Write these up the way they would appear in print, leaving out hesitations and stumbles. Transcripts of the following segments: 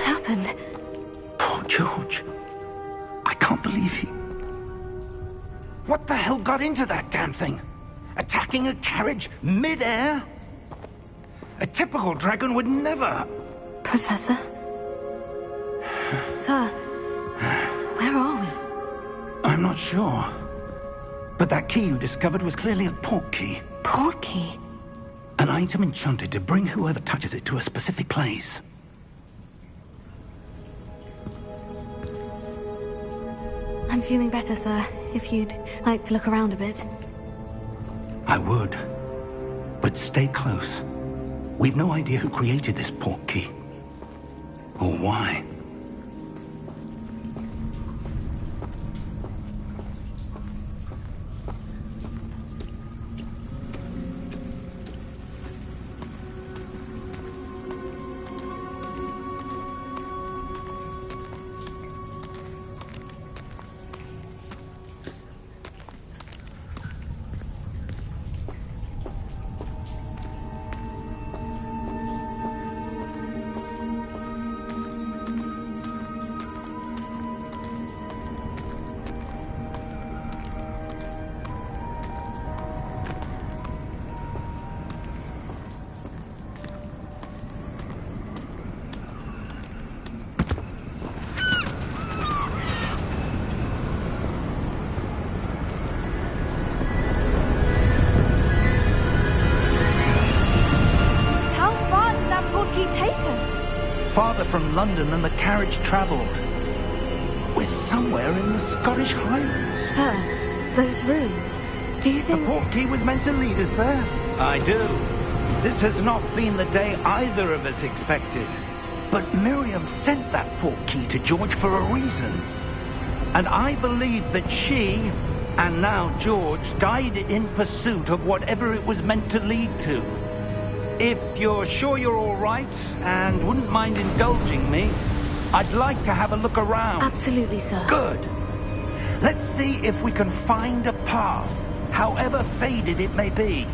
happened? Poor George. I can't believe he... What the hell got into that damn thing? Attacking a carriage mid-air? A typical dragon would never... Professor? Sir, where are we? I'm not sure. But that key you discovered was clearly a port key. Port key? An item enchanted to bring whoever touches it to a specific place. I'm feeling better, sir. If you'd like to look around a bit. I would. But stay close. We've no idea who created this port key. Or why. Farther from London than the carriage travelled. We're somewhere in the Scottish Highlands. Sir, those ruins, do you think... The port key was meant to lead us there? I do. This has not been the day either of us expected. But Miriam sent that port key to George for a reason. And I believe that she, and now George, died in pursuit of whatever it was meant to lead to. If you're sure you're all right, and wouldn't mind indulging me, I'd like to have a look around. Absolutely, sir. Good. Let's see if we can find a path, however faded it may be.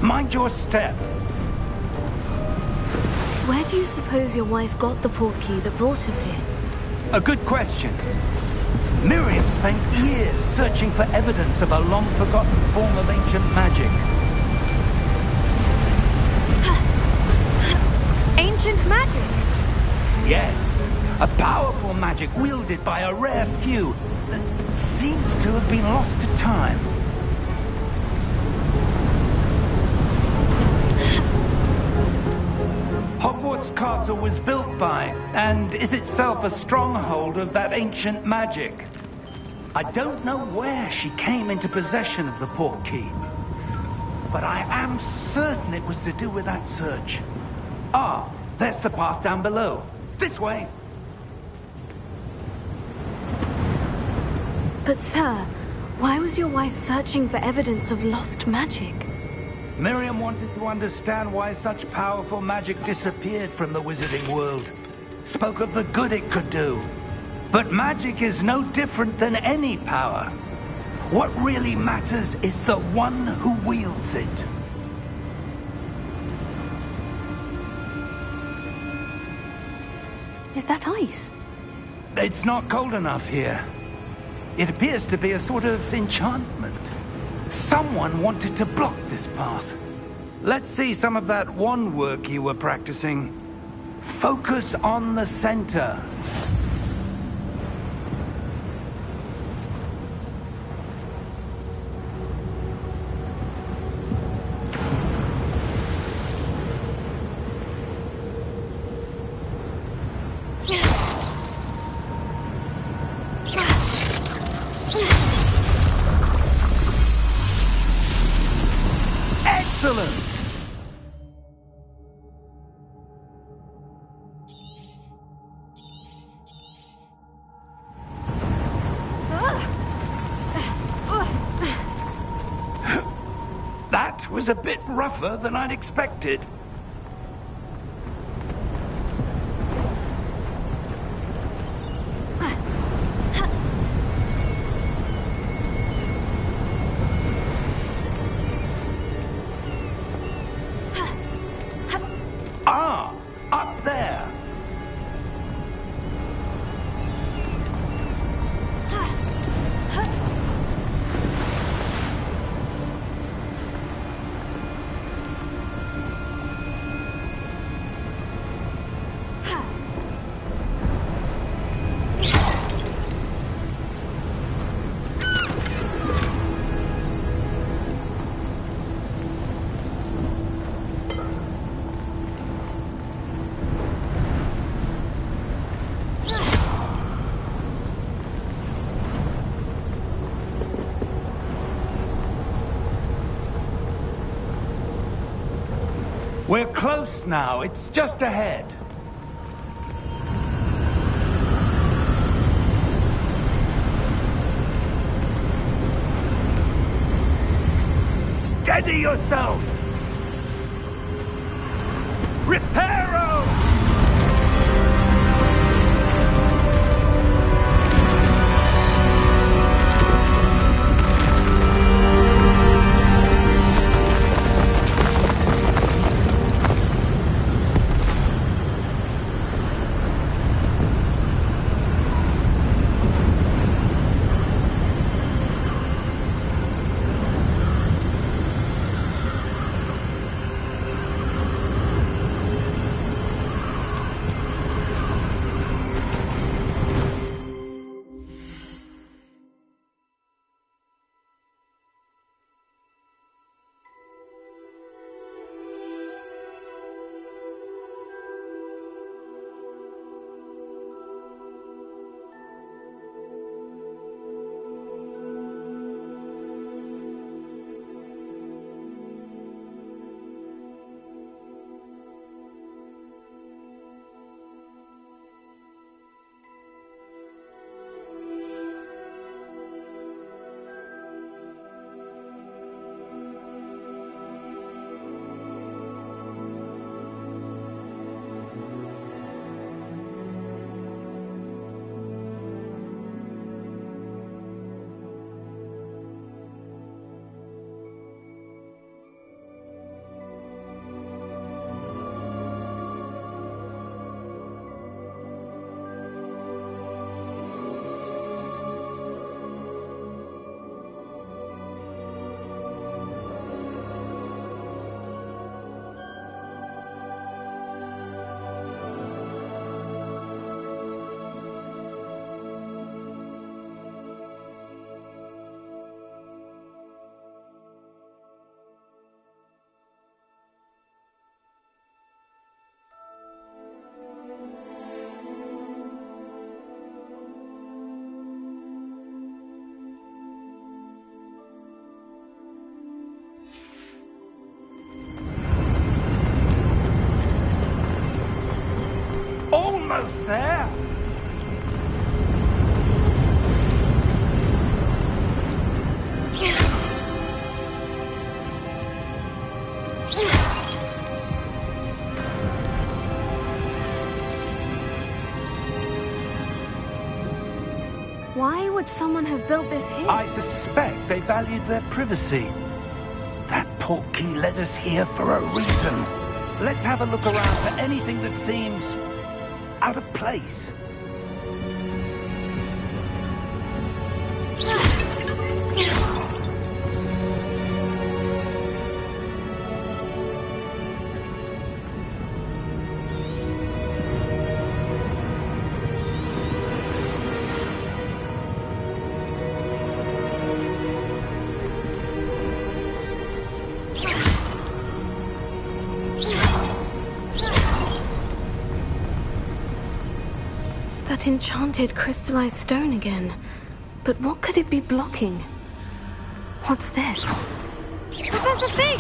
Mind your step. Where do you suppose your wife got the port key that brought us here? A good question. Miriam spent years searching for evidence of a long-forgotten form of ancient magic. Ancient magic? Yes. A powerful magic wielded by a rare few that seems to have been lost to time. Hogwarts Castle was built by, and is itself a stronghold of that ancient magic. I don't know where she came into possession of the port key, but I am certain it was to do with that search. Ah, there's the path down below. This way. But sir, why was your wife searching for evidence of lost magic? Miriam wanted to understand why such powerful magic disappeared from the wizarding world. Spoke of the good it could do. But magic is no different than any power. What really matters is the one who wields it. Is that ice? It's not cold enough here. It appears to be a sort of enchantment. Someone wanted to block this path. Let's see some of that wand work you were practicing. Focus on the center. Excellent! That was a bit rougher than I'd expected. We're close now. It's just ahead. Steady yourself! Reparo! Almost there! Why would someone have built this here? I suspect they valued their privacy. That portkey led us here for a reason. Let's have a look around for anything that seems out of place. That enchanted crystallized stone again. But what could it be blocking? What's this? Professor Fig!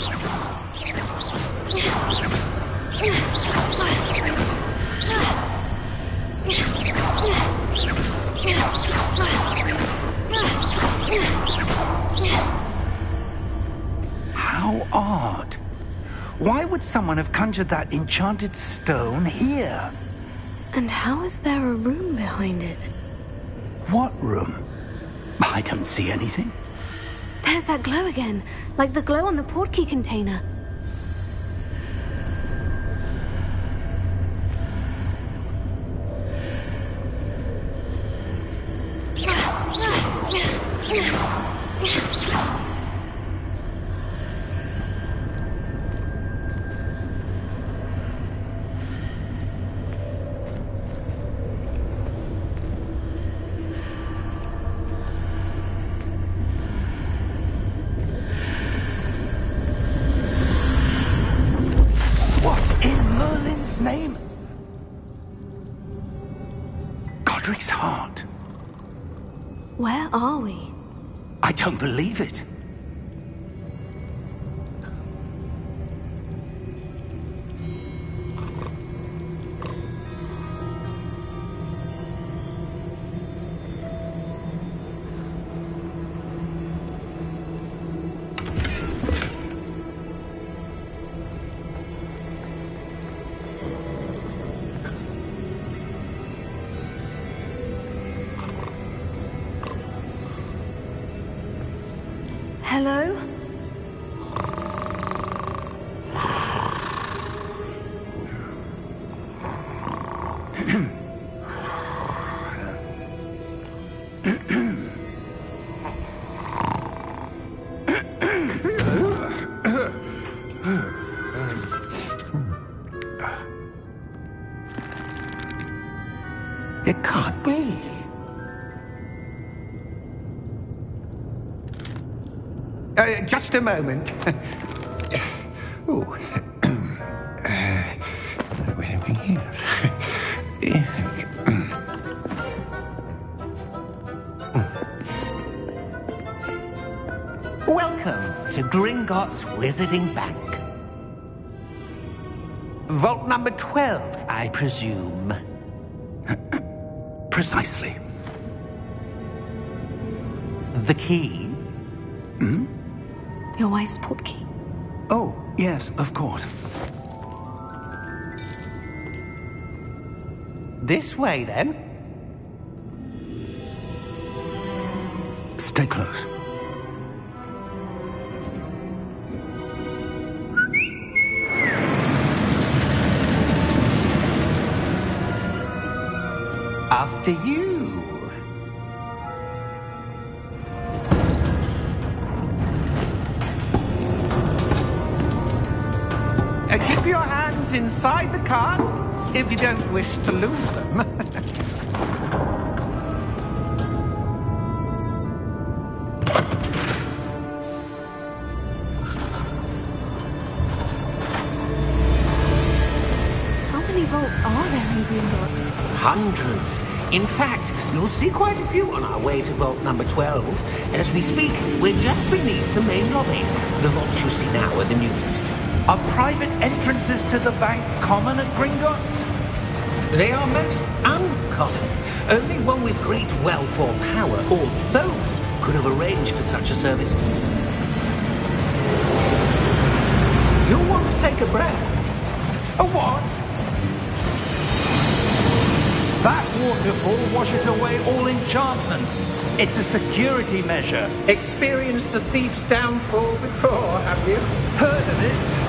How odd. Why would someone have conjured that enchanted stone here? And how is there a room behind it? What room? I don't see anything. There's that glow again, like the glow on the portkey container. Name? Godric's heart. Where are we? I don't believe it. Hello? It can't be. Just a moment. Ooh. What have we here? Welcome to Gringotts Wizarding Bank. Vault number 12, I presume. Precisely. The key? Hmm? Your wife's portkey. Oh, yes, of course. This way, then. Stay close. After you. Keep your hands inside the cart if you don't wish to lose them. How many vaults are there in Gringotts? Hundreds. In fact, you'll see quite a few on our way to vault number 12. As we speak, we're just beneath the main lobby. The vaults you see now are the newest. Are private entrances to the bank common at Gringotts? They are most uncommon. Only one with great wealth or power, or both, could have arranged for such a service. You'll want to take a breath. A what? That waterfall washes away all enchantments. It's a security measure. Experienced the thief's downfall before, have you? Heard of it?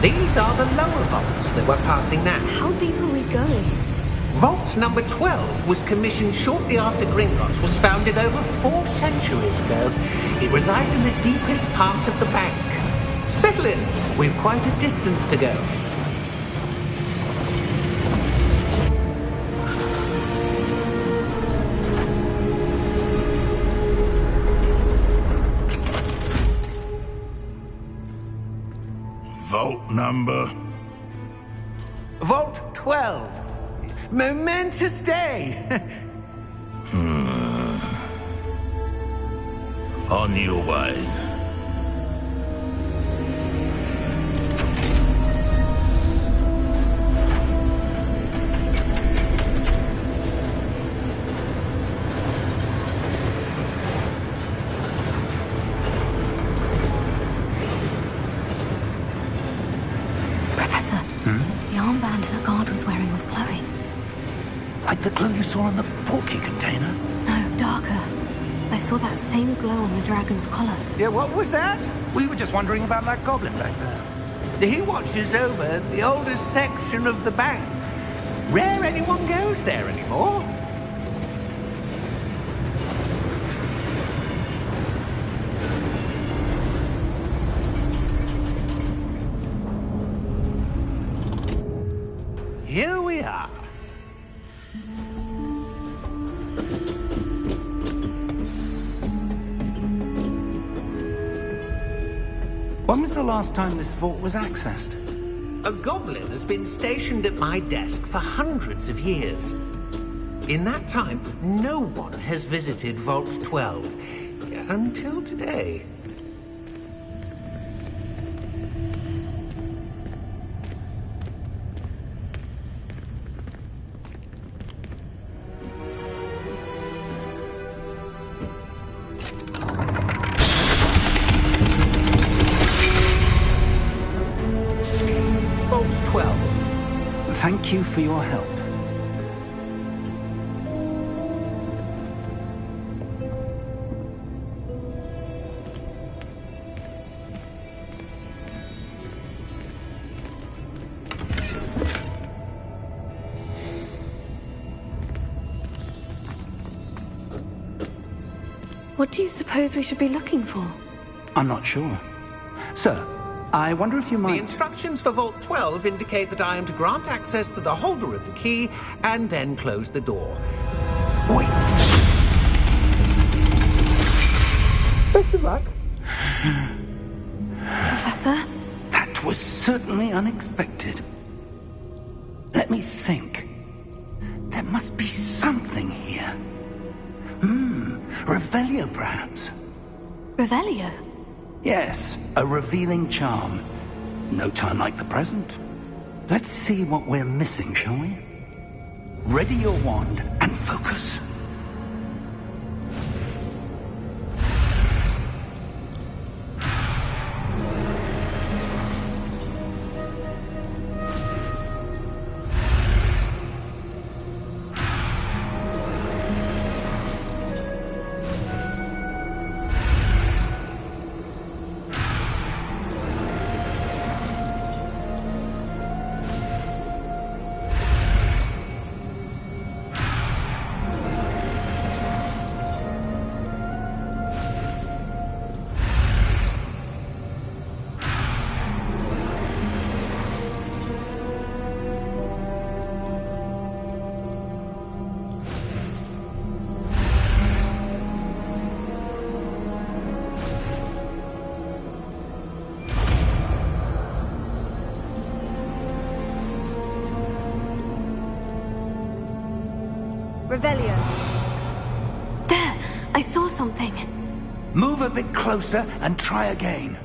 These are the lower vaults that we're passing now. How deep are we going? Vault number 12 was commissioned shortly after Gringotts was founded over 4 centuries ago. It resides in the deepest part of the bank. Settle in. We've quite a distance to go. Vault number? Vault 12. Momentous day. On your way. Professor, the armband that guard was wearing was glowing. Like the glow you saw on the portkey container? No, darker. I saw that same glow on the dragon's collar. Yeah, what was that? We were just wondering about that goblin back there. He watches over the oldest section of the bank. Rare anyone goes there anymore. Here we are. When was the last time this vault was accessed? A goblin has been stationed at my desk for hundreds of years. In that time, no one has visited Vault 12. Until today. Vault 12. Thank you for your help. What do you suppose we should be looking for? I'm not sure. Sir, I wonder if you The might... instructions for Vault 12 indicate that I am to grant access to the holder of the key and then close the door. Wait! Best of luck. Professor? That was certainly unexpected. Let me think. There must be something here. Revelio, perhaps? Revelio? Yes, a revealing charm. No time like the present. Let's see what we're missing, shall we? Ready your wand and focus. Revelio. There! I saw something. Move a bit closer and try again.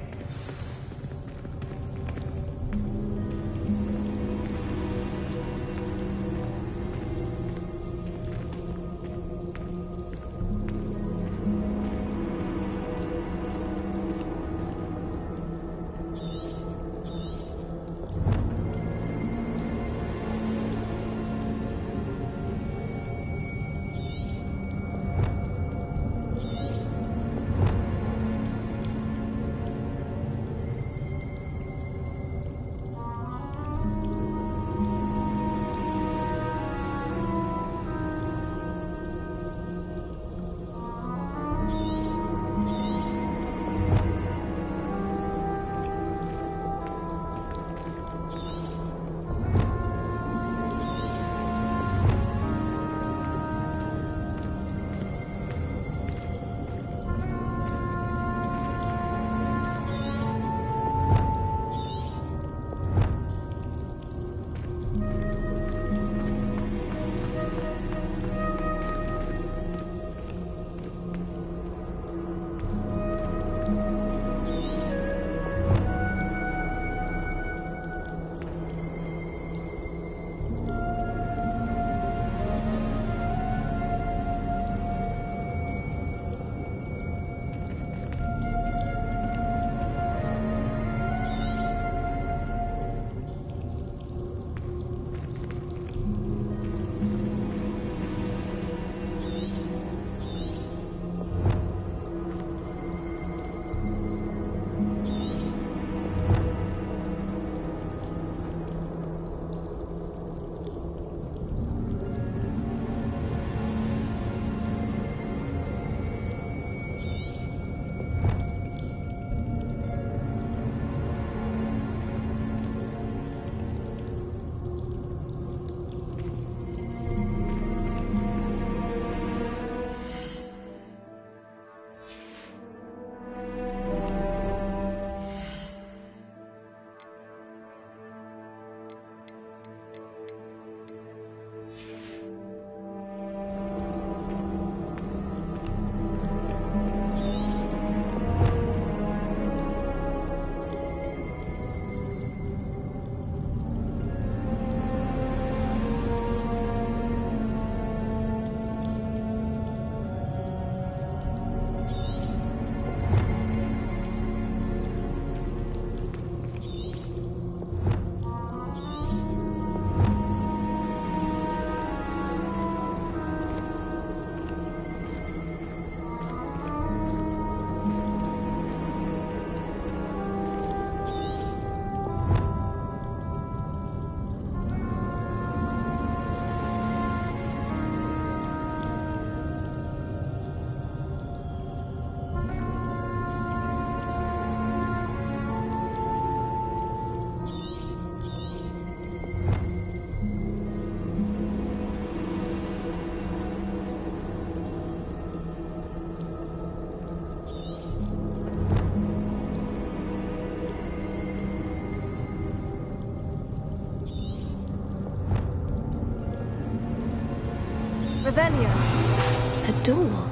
door.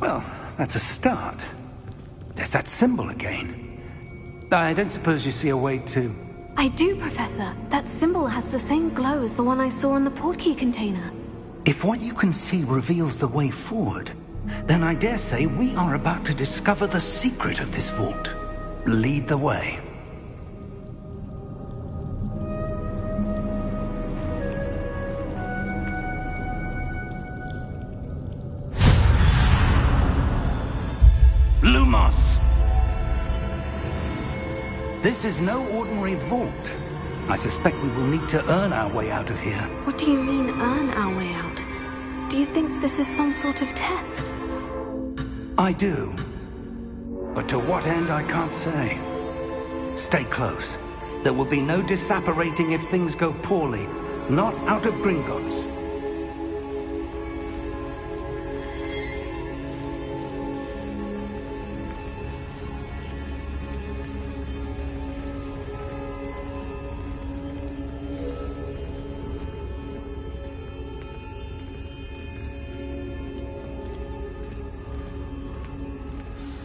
Well, that's a start. There's that symbol again. I don't suppose you see a way to... I do, Professor. That symbol has the same glow as the one I saw in the portkey container. If what you can see reveals the way forward, then I dare say we are about to discover the secret of this vault. Lead the way. Lumos! This is no ordinary vault. I suspect we will need to earn our way out of here. What do you mean, earn our way out? Do you think this is some sort of test? I do. But to what end, I can't say. Stay close. There will be no disapparating if things go poorly. Not out of Gringotts.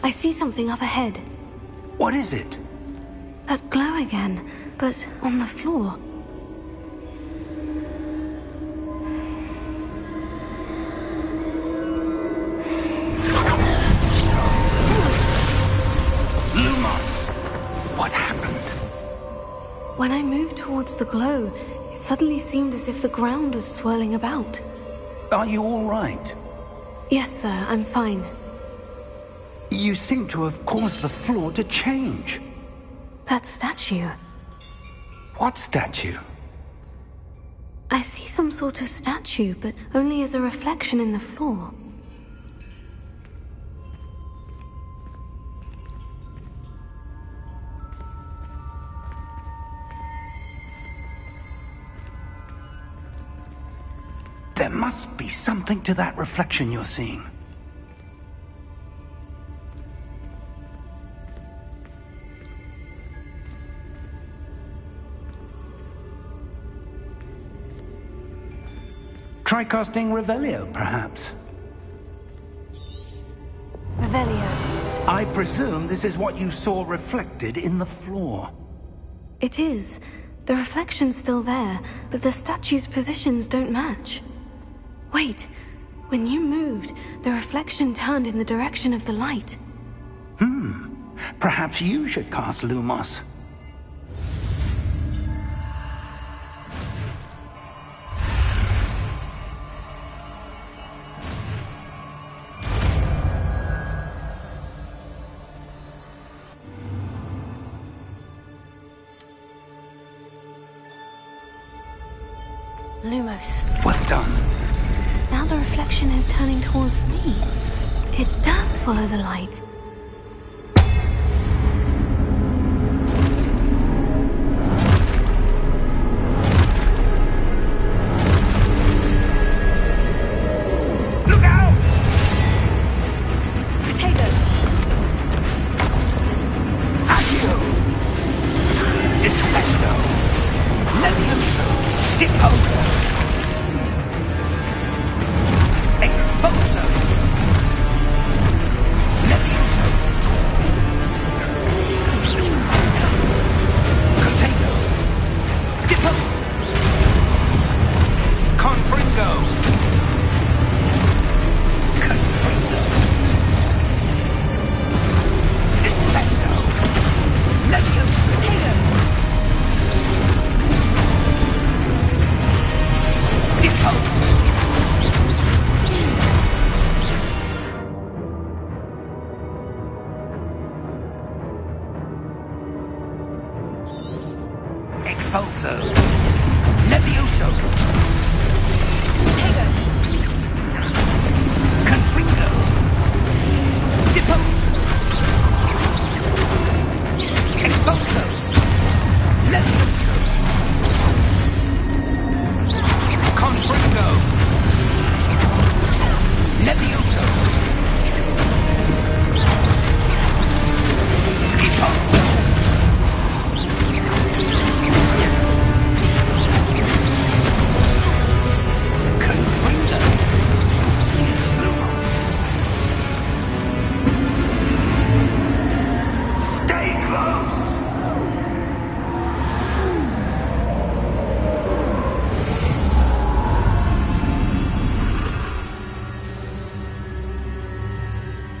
I see something up ahead. What is it? That glow again, but on the floor. Lumos! What happened? When I moved towards the glow, it suddenly seemed as if the ground was swirling about. Are you all right? Yes, sir, I'm fine. You seem to have caused the floor to change. That statue. What statue? I see some sort of statue, but only as a reflection in the floor. There must be something to that reflection you're seeing. Try casting Revelio, perhaps. Revelio. I presume this is what you saw reflected in the floor. It is. The reflection's still there, but the statue's positions don't match. Wait. When you moved, the reflection turned in the direction of the light. Perhaps you should cast Lumos. Lumos. Well done. Now the reflection is turning towards me. It does follow the light. Look out! Potato! Accio! Defendo! Levioso! Deposo! Exposo! Levioso! Potato! Deposo! Confringo! Confringo! Defendo! Levioso! Potato! Deposo! Expulso! Levioso! Potato! Confringo! Deposo! Expulso! Levioso! Confringo! Levioso! Deposo!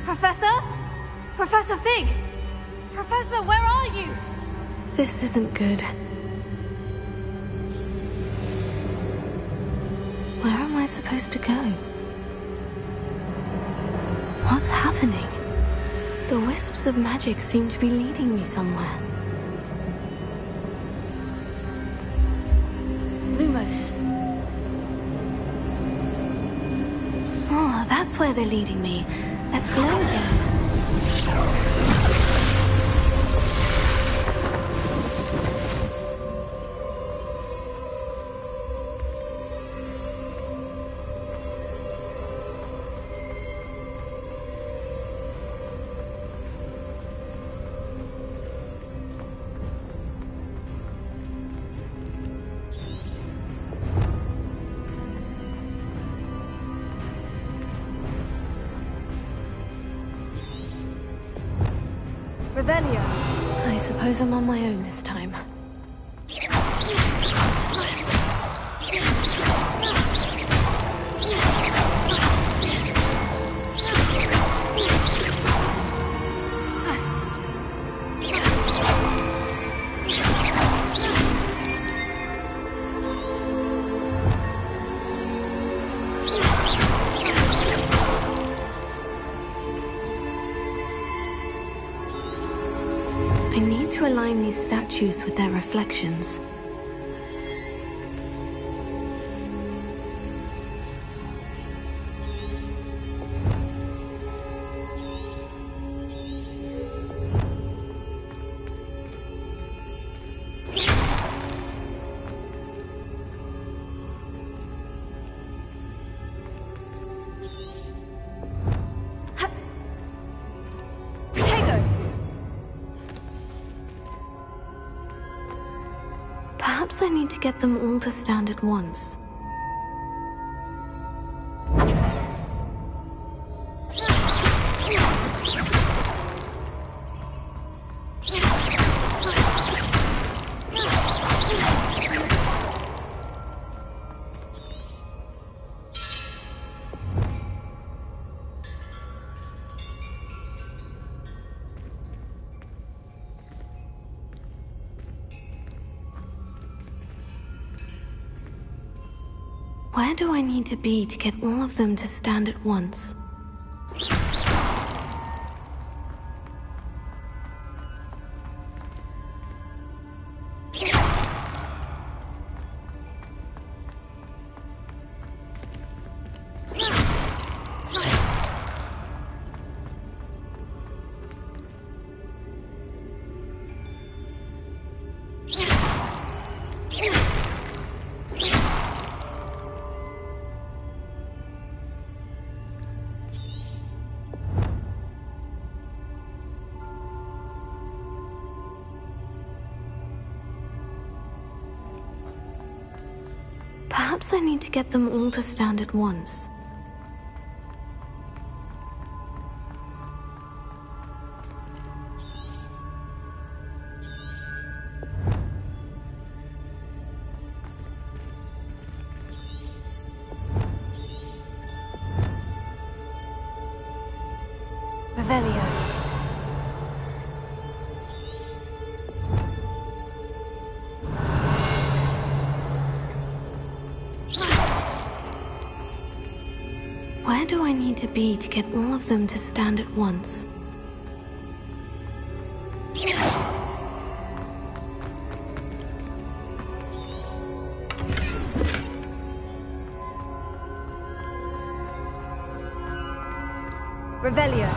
Professor? Professor Fig! Professor, where are you? This isn't good. Where am I supposed to go? What's happening? The wisps of magic seem to be leading me somewhere. Lumos. Oh, that's where they're leading me. That glow again. Revelio. I suppose I'm on my own this time. I need to align these statues with their reflections. Perhaps I need to get them all to stand at once. Where do I need to be to get all of them to stand at once? Perhaps I need to get them all to stand at once. Revelio. Where do I need to be to get all of them to stand at once? Revelio.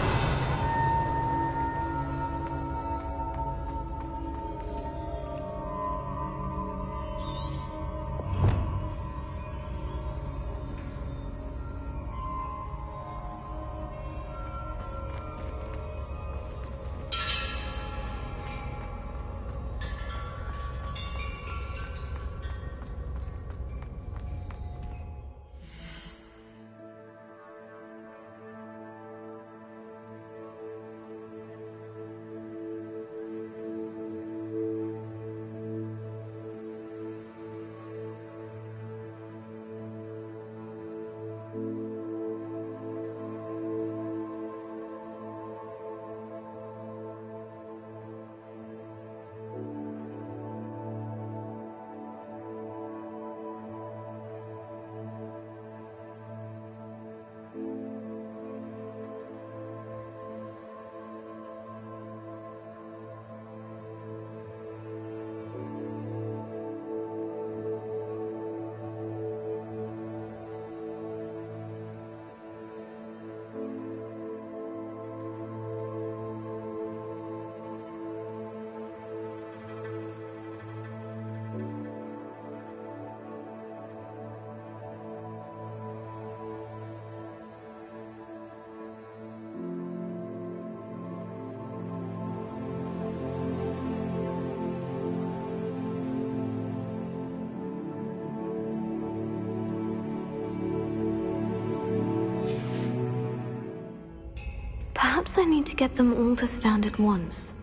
Perhaps I need to get them all to stand at once.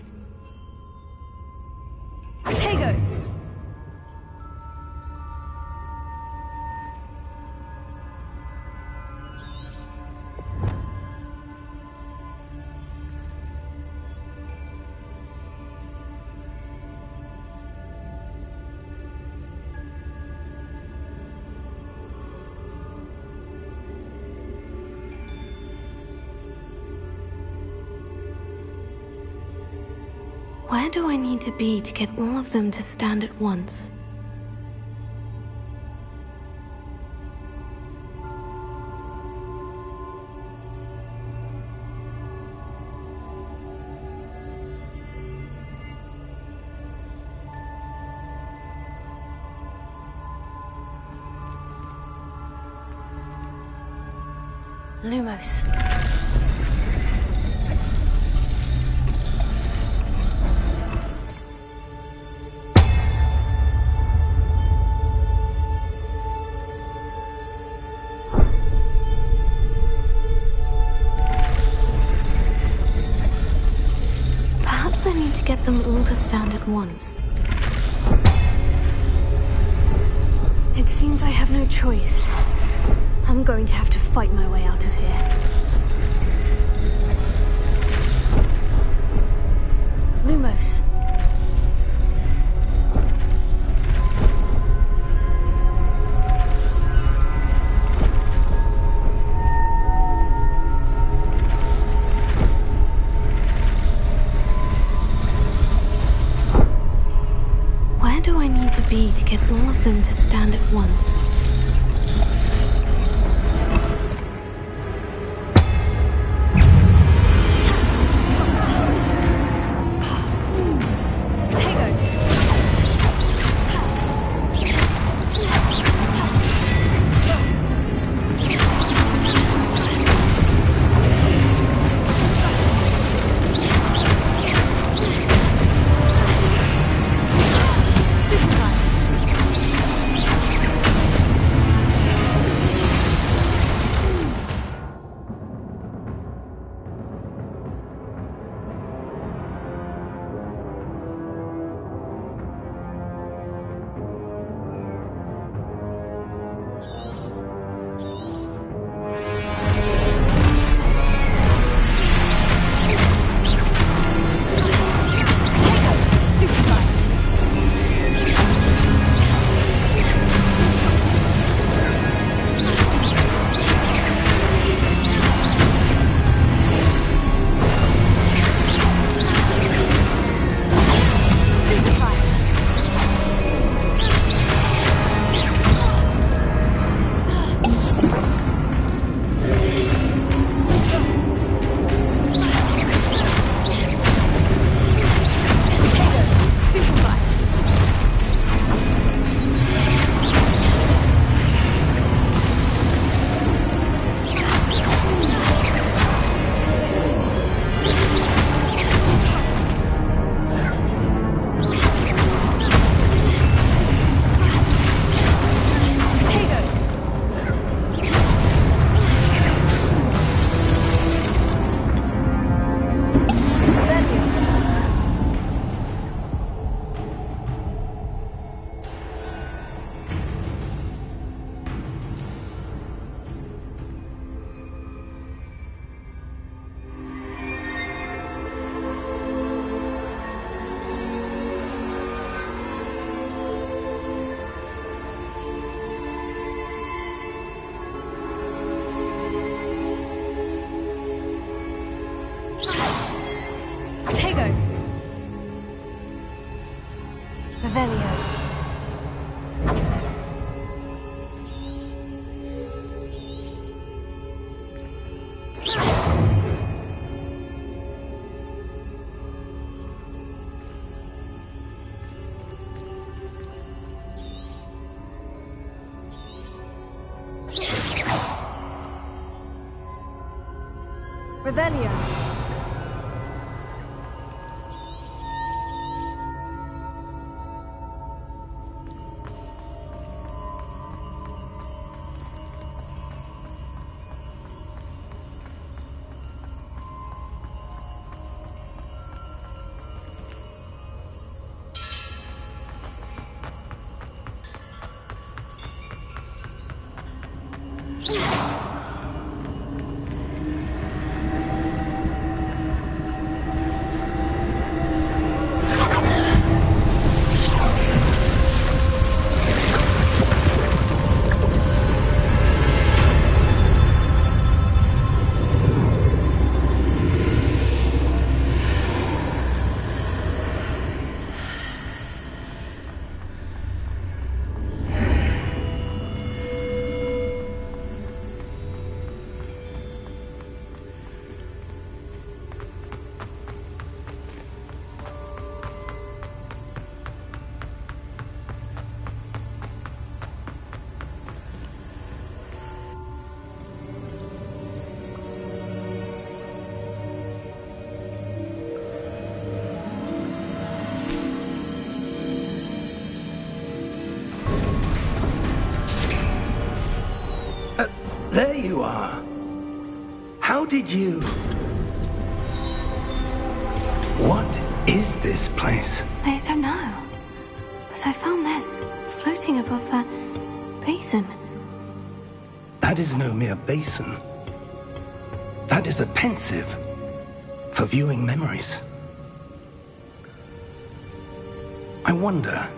Protego! Where do I need to be to get all of them to stand at once? Lumos. Perhaps I need to get them all to stand at once. It seems I have no choice. I'm going to have to fight my way out of here. Lumos. Where do I need to be to get all of them to stand at once? Revelio. Revelio. did you? What is this place? I don't know. But I found this floating above that basin. That is no mere basin. That is a pensive for viewing memories. I wonder...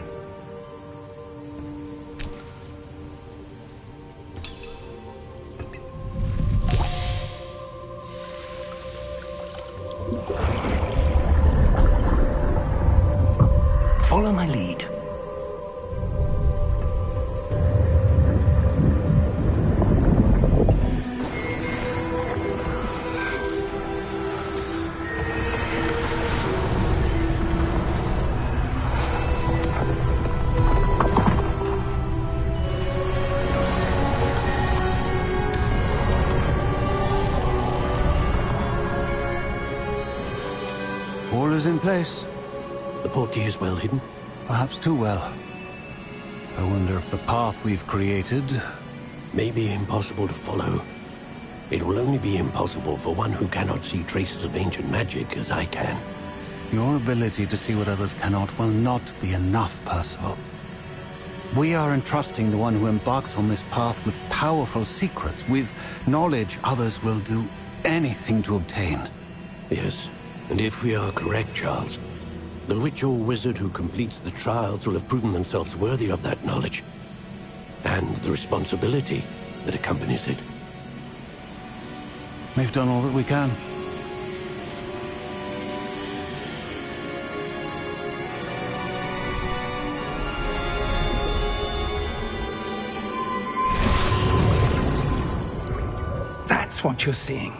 Follow my lead. All is in place. The portkey is well hidden. Perhaps too well. I wonder if the path we've created... May be impossible to follow. It will only be impossible for one who cannot see traces of ancient magic as I can. Your ability to see what others cannot will not be enough, Percival. We are entrusting the one who embarks on this path with powerful secrets, with knowledge others will do anything to obtain. Yes, and if we are correct, Charles, the witch or wizard who completes the trials will have proven themselves worthy of that knowledge, and the responsibility that accompanies it. We've done all that we can. That's what you're seeing.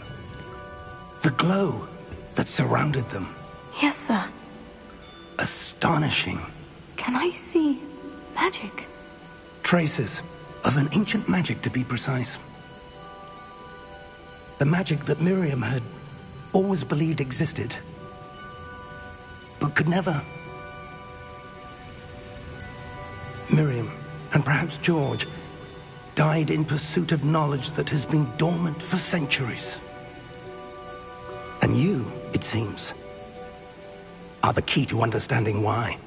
The glow that surrounded them. Yes, sir. Astonishing. Can I see magic? Traces of an ancient magic, to be precise. The magic that Miriam had always believed existed, but could never. Miriam, and perhaps George, died in pursuit of knowledge that has been dormant for centuries. And you, it seems, are the key to understanding why.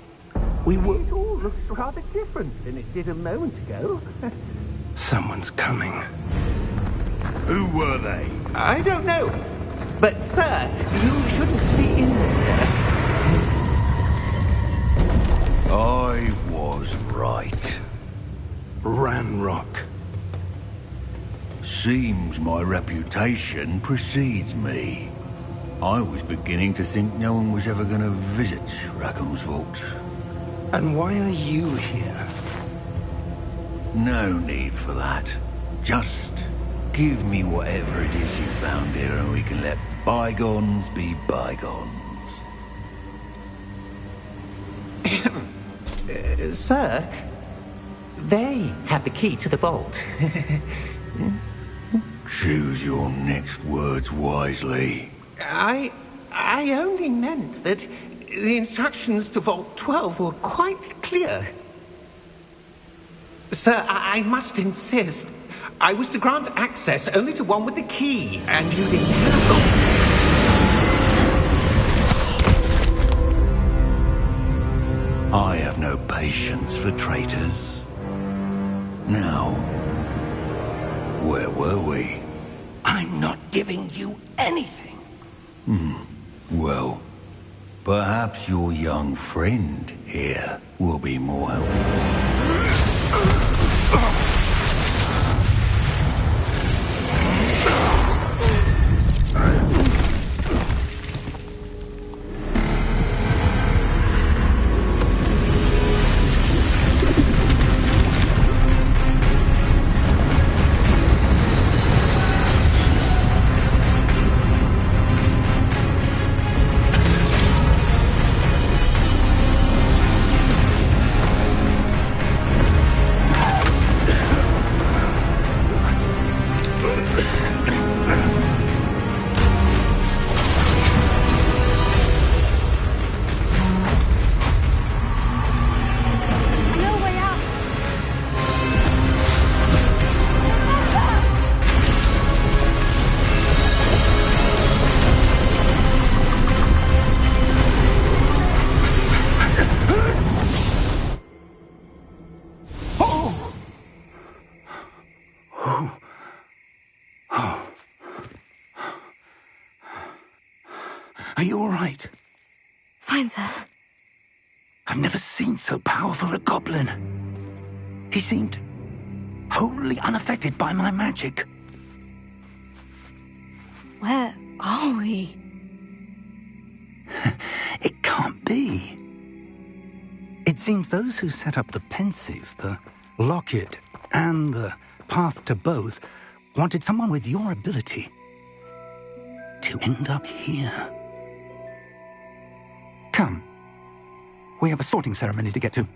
We were... It all looks rather different than it did a moment ago. Someone's coming. Who were they? I don't know. But, sir, you shouldn't be in there. I was right. Ranrock. Seems my reputation precedes me. I was beginning to think no one was ever going to visit Rackham's Vault. And why are you here? No need for that. Just give me whatever it is you found here and we can let bygones be bygones. Sir, they have the key to the vault. Choose your next words wisely. I only meant that the instructions to Vault 12 were quite clear. Sir, I must insist. I was to grant access only to one with the key, and you didn't have them. I have no patience for traitors. Now, where were we? I'm not giving you anything. Well, perhaps your young friend here will be more helpful. Are you all right? Fine, sir. I've never seen so powerful a goblin. He seemed wholly unaffected by my magic. Where are we? It can't be. It seems those who set up the Pensieve, the Locket, and the Path to Both wanted someone with your ability to end up here. Come. We have a sorting ceremony to get to.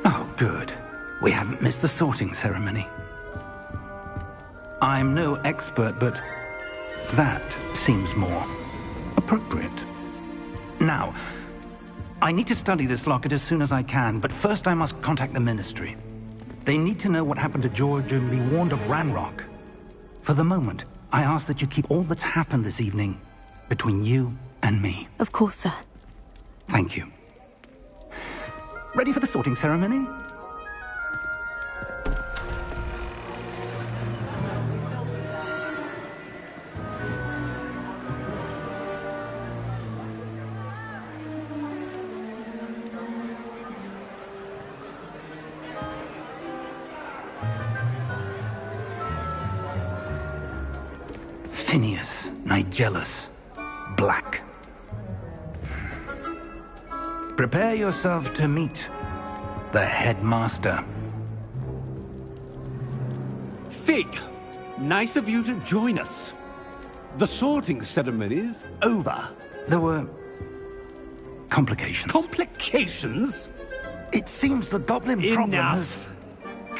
Oh, good. We haven't missed the sorting ceremony. I'm no expert, but that seems more appropriate. Now, I need to study this locket as soon as I can, but first I must contact the Ministry. They need to know what happened to George and be warned of Ranrock. For the moment, I ask that you keep all that's happened this evening between you and me. Of course, sir. Thank you. Ready for the sorting ceremony? Phineas Nigellus Black. Prepare yourself to meet the headmaster. Fig, nice of you to join us. The sorting ceremony's over. There were complications. Complications? It seems the goblin problem has... Enough.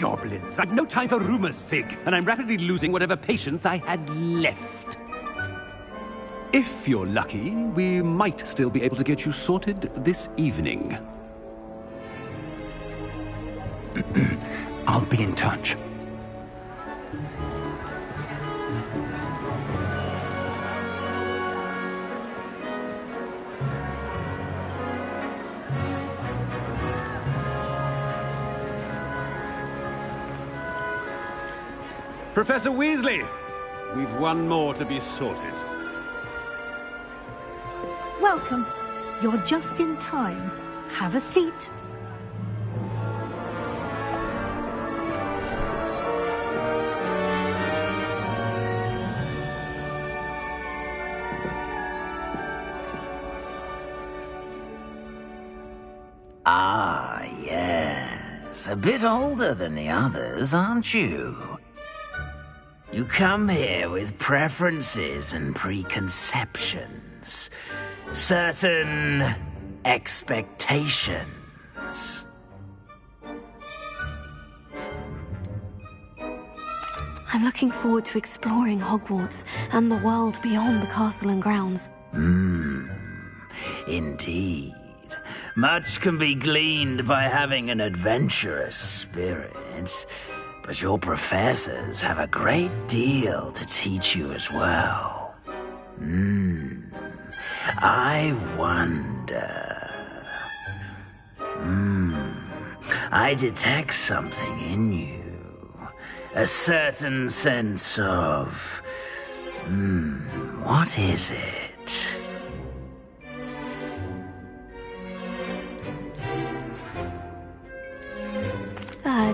Goblins. I've no time for rumors, Fig, and I'm rapidly losing whatever patience I had left. If you're lucky, we might still be able to get you sorted this evening. I'll be in touch. Professor Weasley, we've one more to be sorted. Welcome. You're just in time. Have a seat. Ah, yes. A bit older than the others, aren't you? You come here with preferences and preconceptions. Certain expectations. I'm looking forward to exploring Hogwarts and the world beyond the castle and grounds. Indeed. Much can be gleaned by having an adventurous spirit, but your professors have a great deal to teach you as well. I wonder... I detect something in you. A certain sense of... what is it?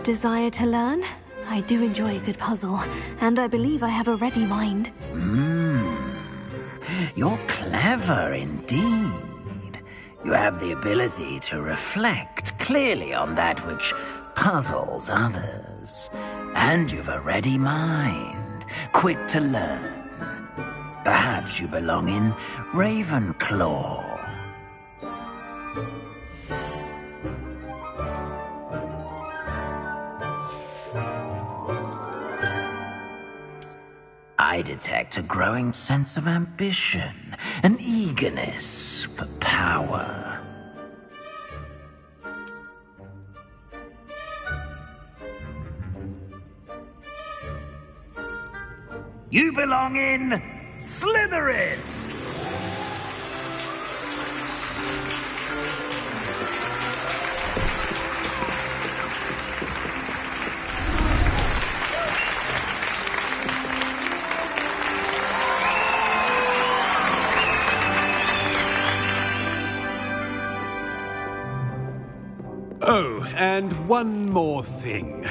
desire to learn. I do enjoy a good puzzle, and I believe I have a ready mind. You're clever indeed. You have the ability to reflect clearly on that which puzzles others. And you've a ready mind, quick to learn. Perhaps you belong in Ravenclaw. I detect a growing sense of ambition, an eagerness for power. You belong in Slytherin! Oh, and one more thing.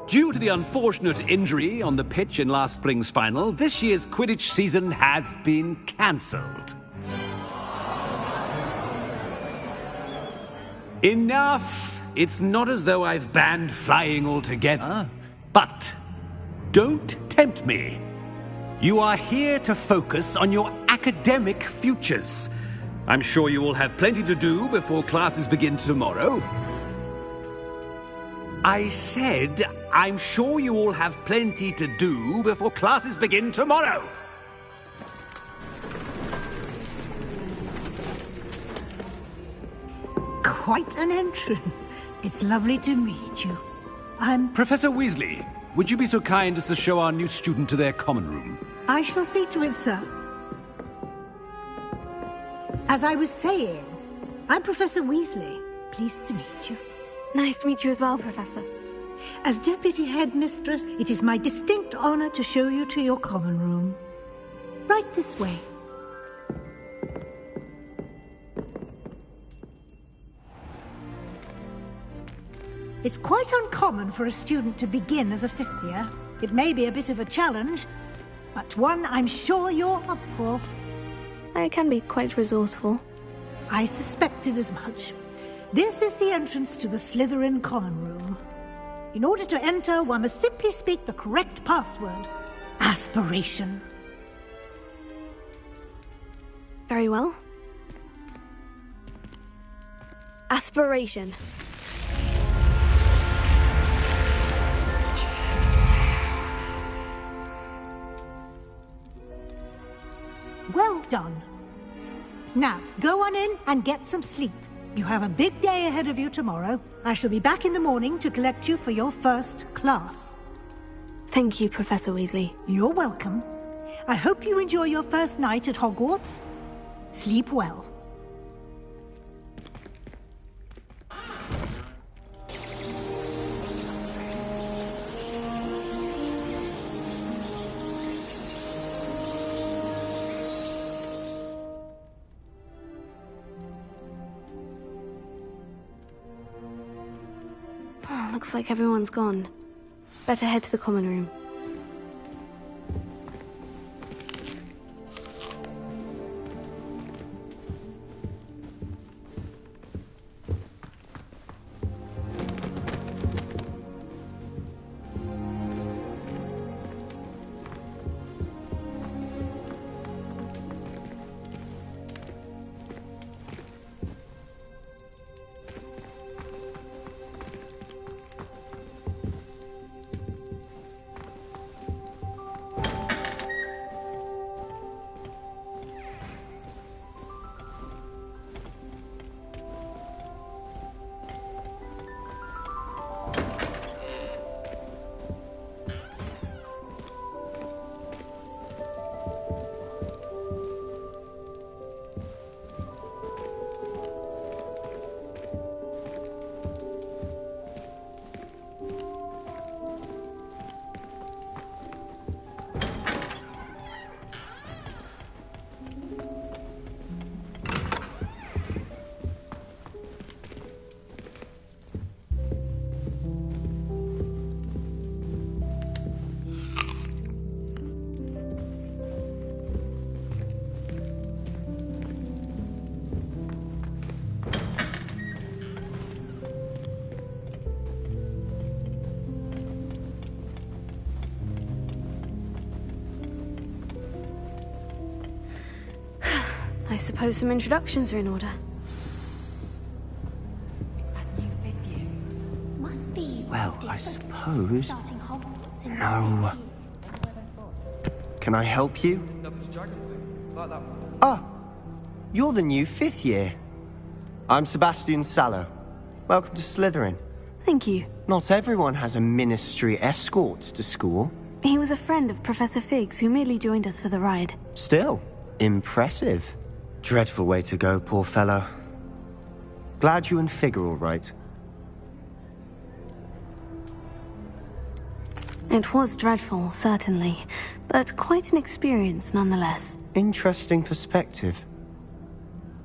Due to the unfortunate injury on the pitch in last spring's final, this year's Quidditch season has been cancelled. Enough! It's not as though I've banned flying altogether. But don't tempt me. You are here to focus on your academic futures. I'm sure you will have plenty to do before classes begin tomorrow. I said, I'm sure you all have plenty to do before classes begin tomorrow. Quite an entrance. It's lovely to meet you. I'm... Professor Weasley, would you be so kind as to show our new student to their common room? I shall see to it, sir. As I was saying, I'm Professor Weasley. Pleased to meet you. Nice to meet you as well, Professor. As Deputy Headmistress, it is my distinct honor to show you to your common room. Right this way. It's quite uncommon for a student to begin as a fifth year. It may be a bit of a challenge, but one I'm sure you're up for. I can be quite resourceful. I suspected as much. This is the entrance to the Slytherin common room. In order to enter, one must simply speak the correct password. Aspiration. Very well. Aspiration. Well done. Now, go on in and get some sleep. You have a big day ahead of you tomorrow. I shall be back in the morning to collect you for your first class. Thank you, Professor Weasley. You're welcome. I hope you enjoy your first night at Hogwarts. Sleep well. Looks like everyone's gone. Better head to the common room. I suppose some introductions are in order. Must be. Well, I suppose. No. Can I help you? Ah, you're the new 5th year. I'm Sebastian Sallow. Welcome to Slytherin. Thank you. Not everyone has a ministry escort to school. He was a friend of Professor Fig's who merely joined us for the ride. Still, impressive. Dreadful way to go, poor fellow. Glad you and Fig are all right. It was dreadful, certainly, but quite an experience nonetheless. Interesting perspective.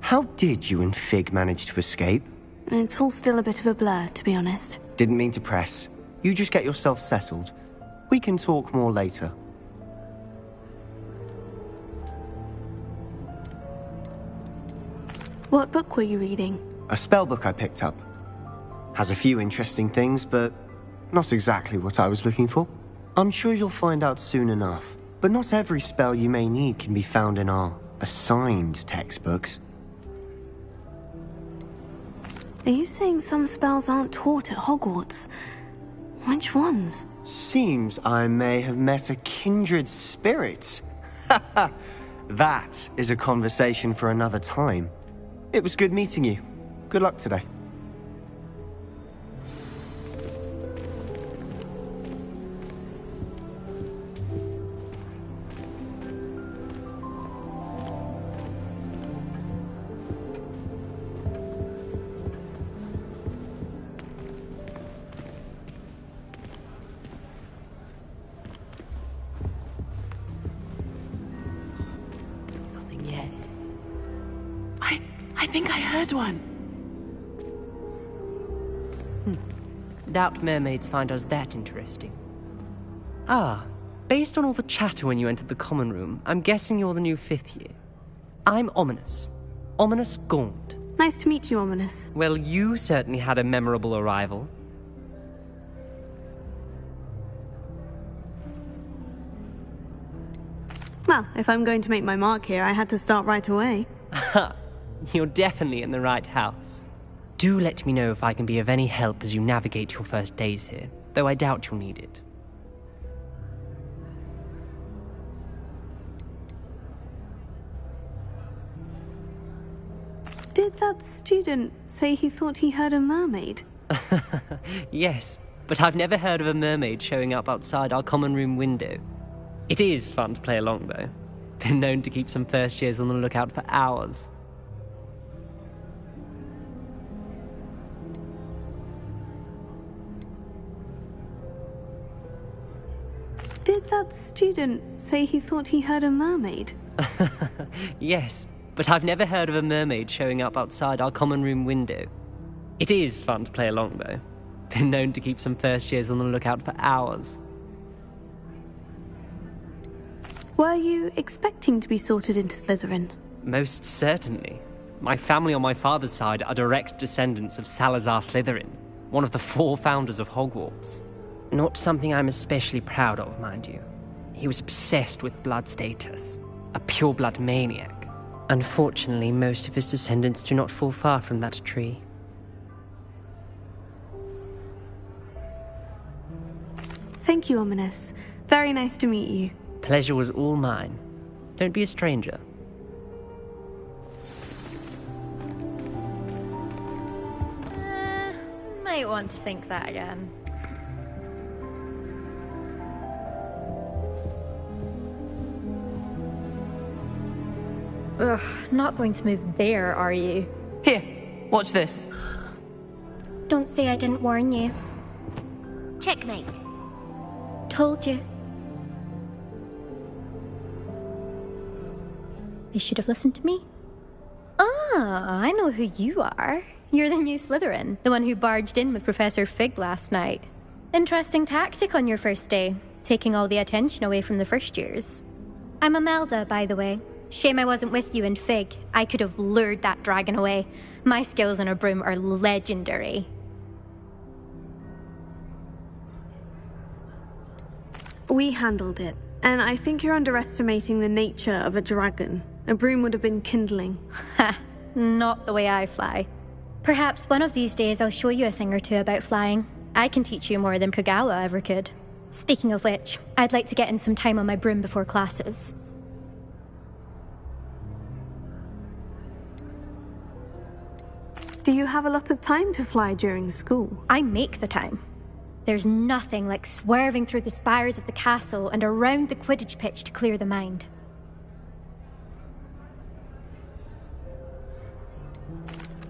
How did you and Fig manage to escape? It's all still a bit of a blur, to be honest. Didn't mean to press. You just get yourself settled. We can talk more later. What book were you reading? A spell book I picked up. Has a few interesting things, but not exactly what I was looking for. I'm sure you'll find out soon enough. But not every spell you may need can be found in our assigned textbooks. Are you saying some spells aren't taught at Hogwarts? Which ones? Seems I may have met a kindred spirit. That is a conversation for another time. It was good meeting you. Good luck today. I think I heard one. Doubt mermaids find us that interesting. Ah, based on all the chatter when you entered the common room, I'm guessing you're the new 5th year. I'm Ominis. Ominis Gaunt. Nice to meet you, Ominis. Well, you certainly had a memorable arrival. Well, if I'm going to make my mark here, I had to start right away. Ha! You're definitely in the right house. Do let me know if I can be of any help as you navigate your first days here, though I doubt you'll need it. Did that student say he thought he heard a mermaid? Yes, but I've never heard of a mermaid showing up outside our common room window. It is fun to play along, though. Been known to keep some first years on the lookout for hours. Did that student say he thought he heard a mermaid? Yes, but I've never heard of a mermaid showing up outside our common room window. It is fun to play along, though. Been known to keep some first years on the lookout for hours. Were you expecting to be sorted into Slytherin? Most certainly. My family on my father's side are direct descendants of Salazar Slytherin, one of the 4 founders of Hogwarts. Not something I'm especially proud of, mind you. He was obsessed with blood status, a pure-blood maniac. Unfortunately, most of his descendants do not fall far from that tree. Thank you, Ominis. Very nice to meet you. Pleasure was all mine. Don't be a stranger. Might want to think that again. Ugh, not going to move there, are you? Here, watch this. Don't say I didn't warn you. Checkmate. Told you. They should have listened to me. Ah, I know who you are. You're the new Slytherin, the one who barged in with Professor Fig last night. Interesting tactic on your first day, taking all the attention away from the first years. I'm Imelda, by the way. Shame I wasn't with you in Fig. I could have lured that dragon away. My skills on a broom are legendary. We handled it, and I think you're underestimating the nature of a dragon. A broom would have been kindling. Ha! Not the way I fly. Perhaps one of these days I'll show you a thing or two about flying. I can teach you more than Kogawa ever could. Speaking of which, I'd like to get in some time on my broom before classes. Do you have a lot of time to fly during school? I make the time. There's nothing like swerving through the spires of the castle and around the Quidditch pitch to clear the mind.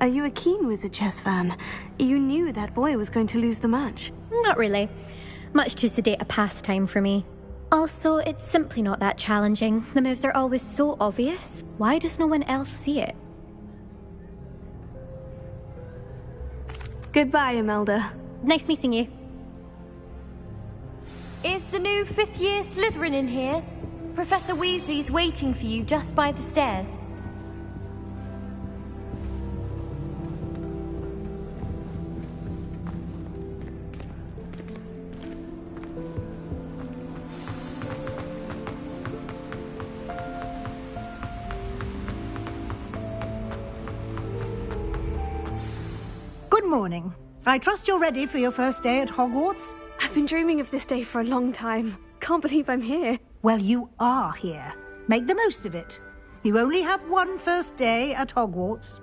Are you a keen Wizard Chess fan? You knew that boy was going to lose the match. Not really. Much too sedate a pastime for me. Also, it's simply not that challenging. The moves are always so obvious. Why does no one else see it? Goodbye, Imelda. Nice meeting you. Is the new fifth-year Slytherin in here? Professor Weasley's waiting for you just by the stairs. Good morning. I trust you're ready for your first day at Hogwarts? I've been dreaming of this day for a long time. Can't believe I'm here. Well, you are here. Make the most of it. You only have one first day at Hogwarts.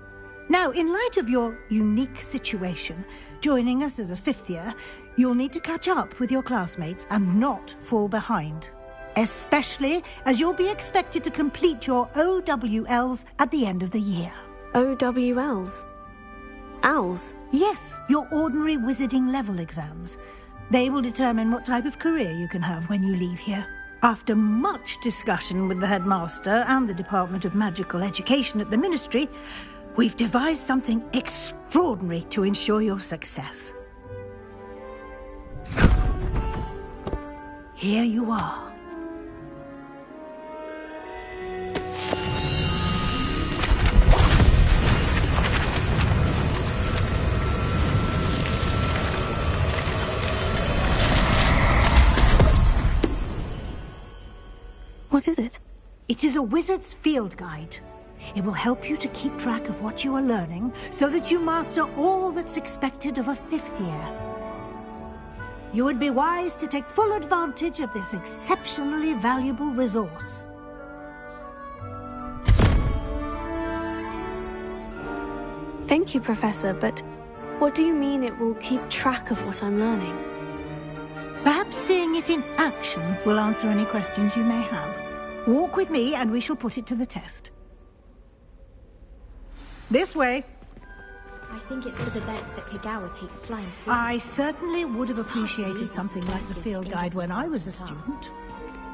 Now, in light of your unique situation, joining us as a fifth year, you'll need to catch up with your classmates and not fall behind. Especially as you'll be expected to complete your OWLs at the end of the year. OWLs? Owls? Yes, your ordinary wizarding level exams. They will determine what type of career you can have when you leave here. After much discussion with the headmaster and the Department of Magical Education at the Ministry, we've devised something extraordinary to ensure your success. Here you are. What is it? It is a wizard's field guide. It will help you to keep track of what you are learning so that you master all that's expected of a fifth year. You would be wise to take full advantage of this exceptionally valuable resource. Thank you, Professor, but what do you mean it will keep track of what I'm learning? Perhaps seeing it in action will answer any questions you may have. Walk with me and we shall put it to the test. This way. I think it's for the best that Kogawa takes flying. I certainly would have appreciated something like the field guide when I was a student.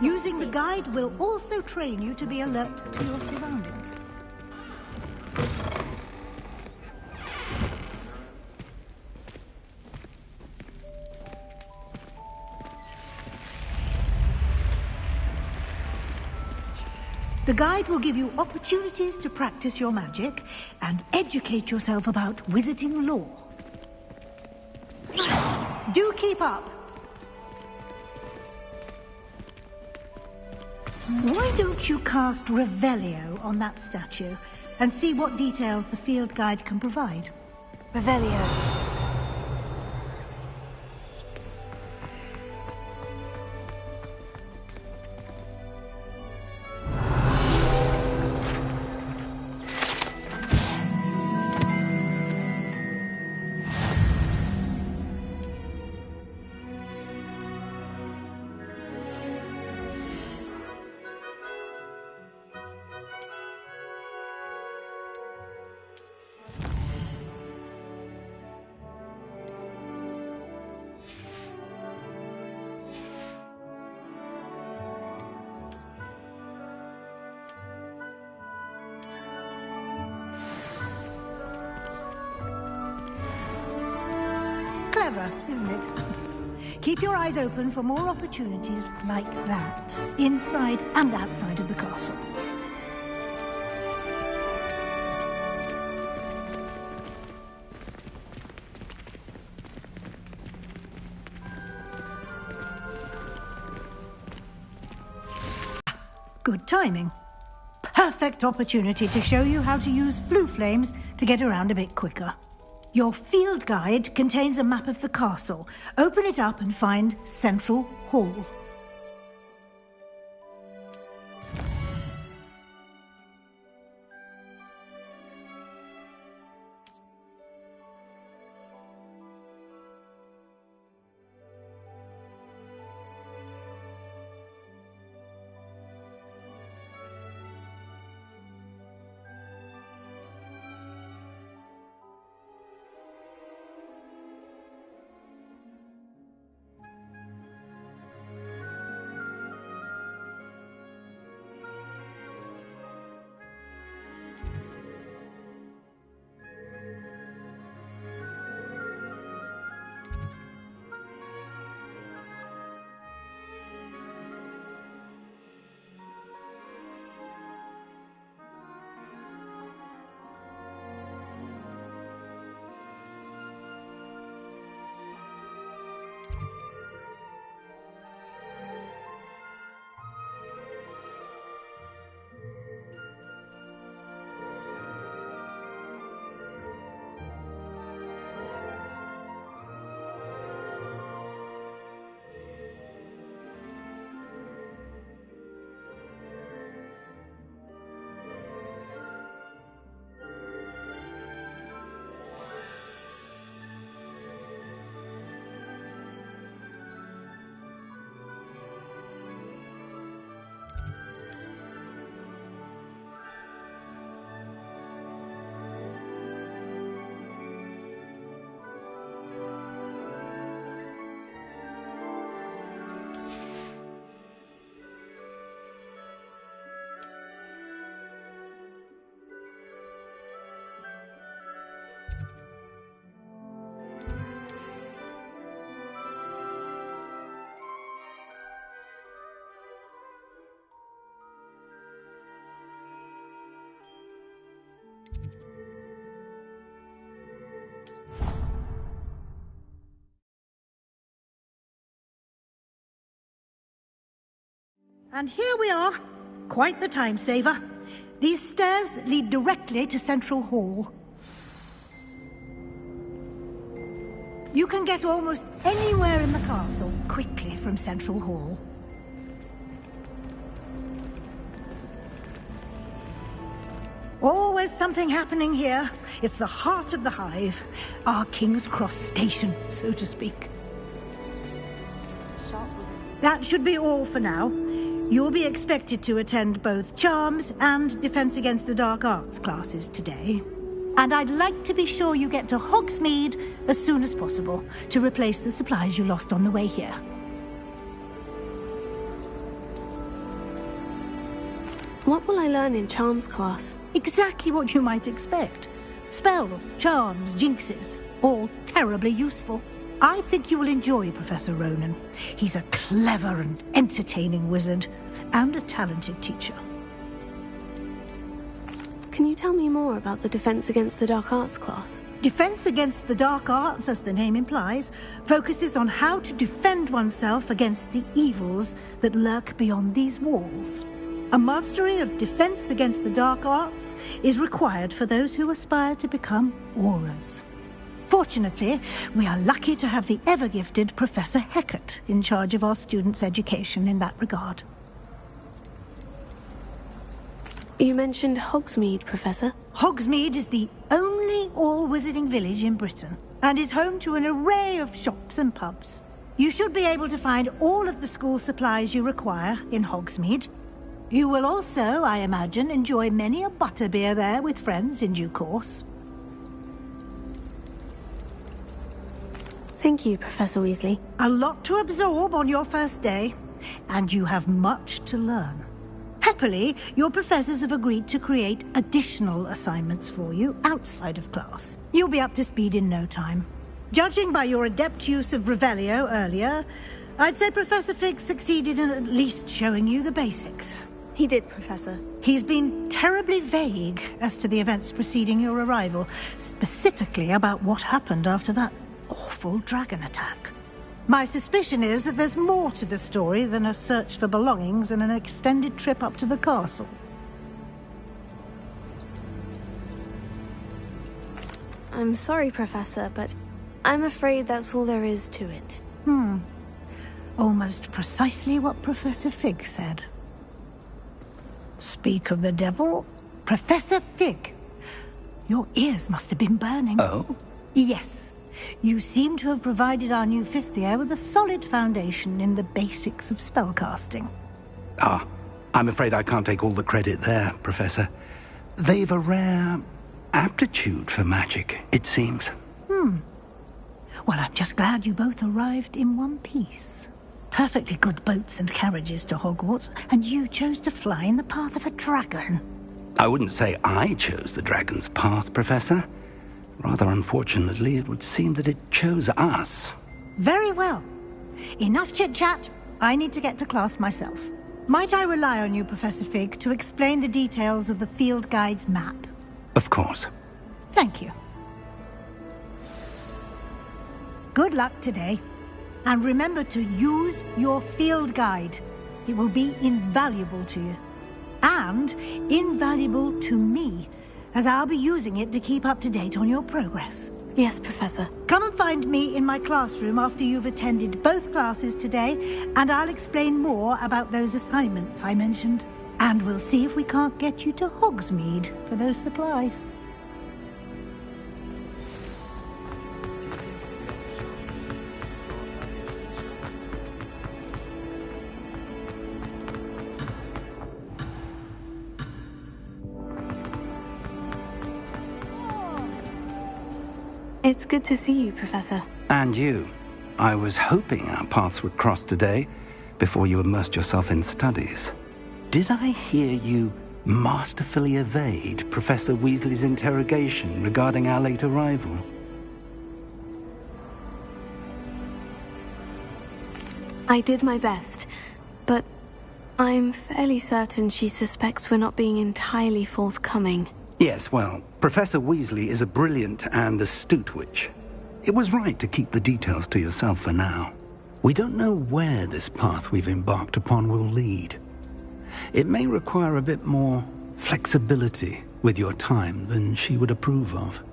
Using the guide will also train you to be alert to your surroundings. The guide will give you opportunities to practice your magic and educate yourself about wizarding lore. Do keep up! Why don't you cast Revelio on that statue and see what details the field guide can provide? Revelio. Clever, isn't it? Keep your eyes open for more opportunities like that, inside and outside of the castle. Good timing. perfect opportunity to show you how to use flue flames to get around a bit quicker. Your field guide contains a map of the castle. Open it up and find Central Hall. And here we are. Quite the time saver. These stairs lead directly to Central Hall. You can get almost anywhere in the castle quickly from Central Hall. Always something happening here. It's the heart of the hive. Our King's Cross station, so to speak. That should be all for now. You'll be expected to attend both Charms and Defense Against the Dark Arts classes today. And I'd like to be sure you get to Hogsmeade as soon as possible to replace the supplies you lost on the way here. What will I learn in Charms class? Exactly what you might expect. Spells, charms, jinxes, all terribly useful. I think you will enjoy Professor Ronen. He's a clever and entertaining wizard, and a talented teacher. Can you tell me more about the Defense Against the Dark Arts class? Defense Against the Dark Arts, as the name implies, focuses on how to defend oneself against the evils that lurk beyond these walls. A mastery of Defense Against the Dark Arts is required for those who aspire to become Aurors. Fortunately, we are lucky to have the ever-gifted Professor Hecat in charge of our students' education in that regard. You mentioned Hogsmeade, Professor. Hogsmeade is the only all-wizarding village in Britain, and is home to an array of shops and pubs. You should be able to find all of the school supplies you require in Hogsmeade. You will also, I imagine, enjoy many a butterbeer there with friends in due course. Thank you, Professor Weasley. A lot to absorb on your first day, and you have much to learn. Happily, your professors have agreed to create additional assignments for you outside of class. You'll be up to speed in no time. Judging by your adept use of Revelio earlier, I'd say Professor Fig succeeded in at least showing you the basics. He did, Professor. He's been terribly vague as to the events preceding your arrival, specifically about what happened after that awful dragon attack. My suspicion is that there's more to the story than a search for belongings and an extended trip up to the castle. I'm sorry, Professor, but I'm afraid that's all there is to it. Almost precisely what Professor Fig said. Speak of the devil, Professor Fig. Your ears must have been burning. Oh? Yes. You seem to have provided our new fifth year with a solid foundation in the basics of spellcasting. Ah, I'm afraid I can't take all the credit there, Professor. They've a rare aptitude for magic, it seems. Well, I'm just glad you both arrived in one piece. Perfectly good boats and carriages to Hogwarts, and you chose to fly in the path of a dragon. I wouldn't say I chose the dragon's path, Professor. Rather unfortunately, it would seem that it chose us. Very well. Enough chit-chat. I need to get to class myself. Might I rely on you, Professor Fig, to explain the details of the field guide's map? Of course. Thank you. Good luck today. And remember to use your field guide. It will be invaluable to you. And invaluable to me, as I'll be using it to keep up to date on your progress. Yes, Professor. Come and find me in my classroom after you've attended both classes today, and I'll explain more about those assignments I mentioned. And we'll see if we can't get you to Hogsmeade for those supplies. It's good to see you, Professor. And you. I was hoping our paths would cross today, before you immersed yourself in studies. Did I hear you masterfully evade Professor Weasley's interrogation regarding our late arrival? I did my best, but I'm fairly certain she suspects we're not being entirely forthcoming. Yes, well, Professor Weasley is a brilliant and astute witch. It was right to keep the details to yourself for now. We don't know where this path we've embarked upon will lead. It may require a bit more flexibility with your time than she would approve of.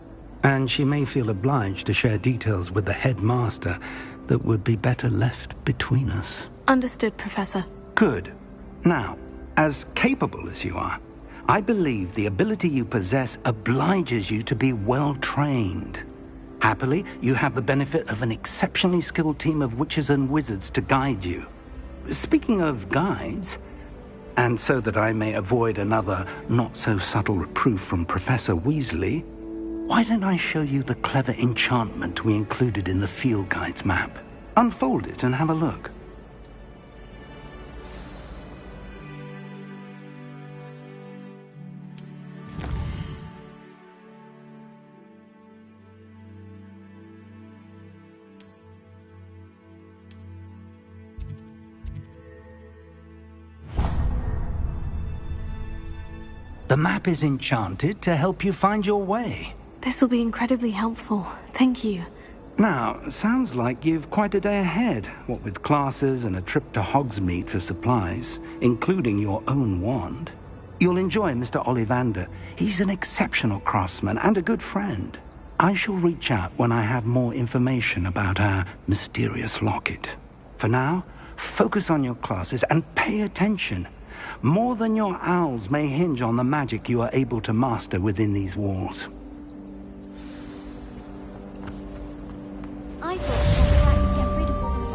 And she may feel obliged to share details with the headmaster that would be better left between us. Understood, Professor. Good. Now, as capable as you are, I believe the ability you possess obliges you to be well-trained. Happily, you have the benefit of an exceptionally skilled team of witches and wizards to guide you. Speaking of guides, and so that I may avoid another not-so-subtle reproof from Professor Weasley, why don't I show you the clever enchantment we included in the field guide's map? Unfold it and have a look. The map is enchanted to help you find your way. This will be incredibly helpful. Thank you. Now, sounds like you've quite a day ahead, what with classes and a trip to Hogsmeade for supplies, including your own wand. You'll enjoy Mr. Ollivander. He's an exceptional craftsman and a good friend. I shall reach out when I have more information about our mysterious locket. For now, focus on your classes and pay attention. More than your owls may hinge on the magic you are able to master within these walls. I thought I had to get rid of all the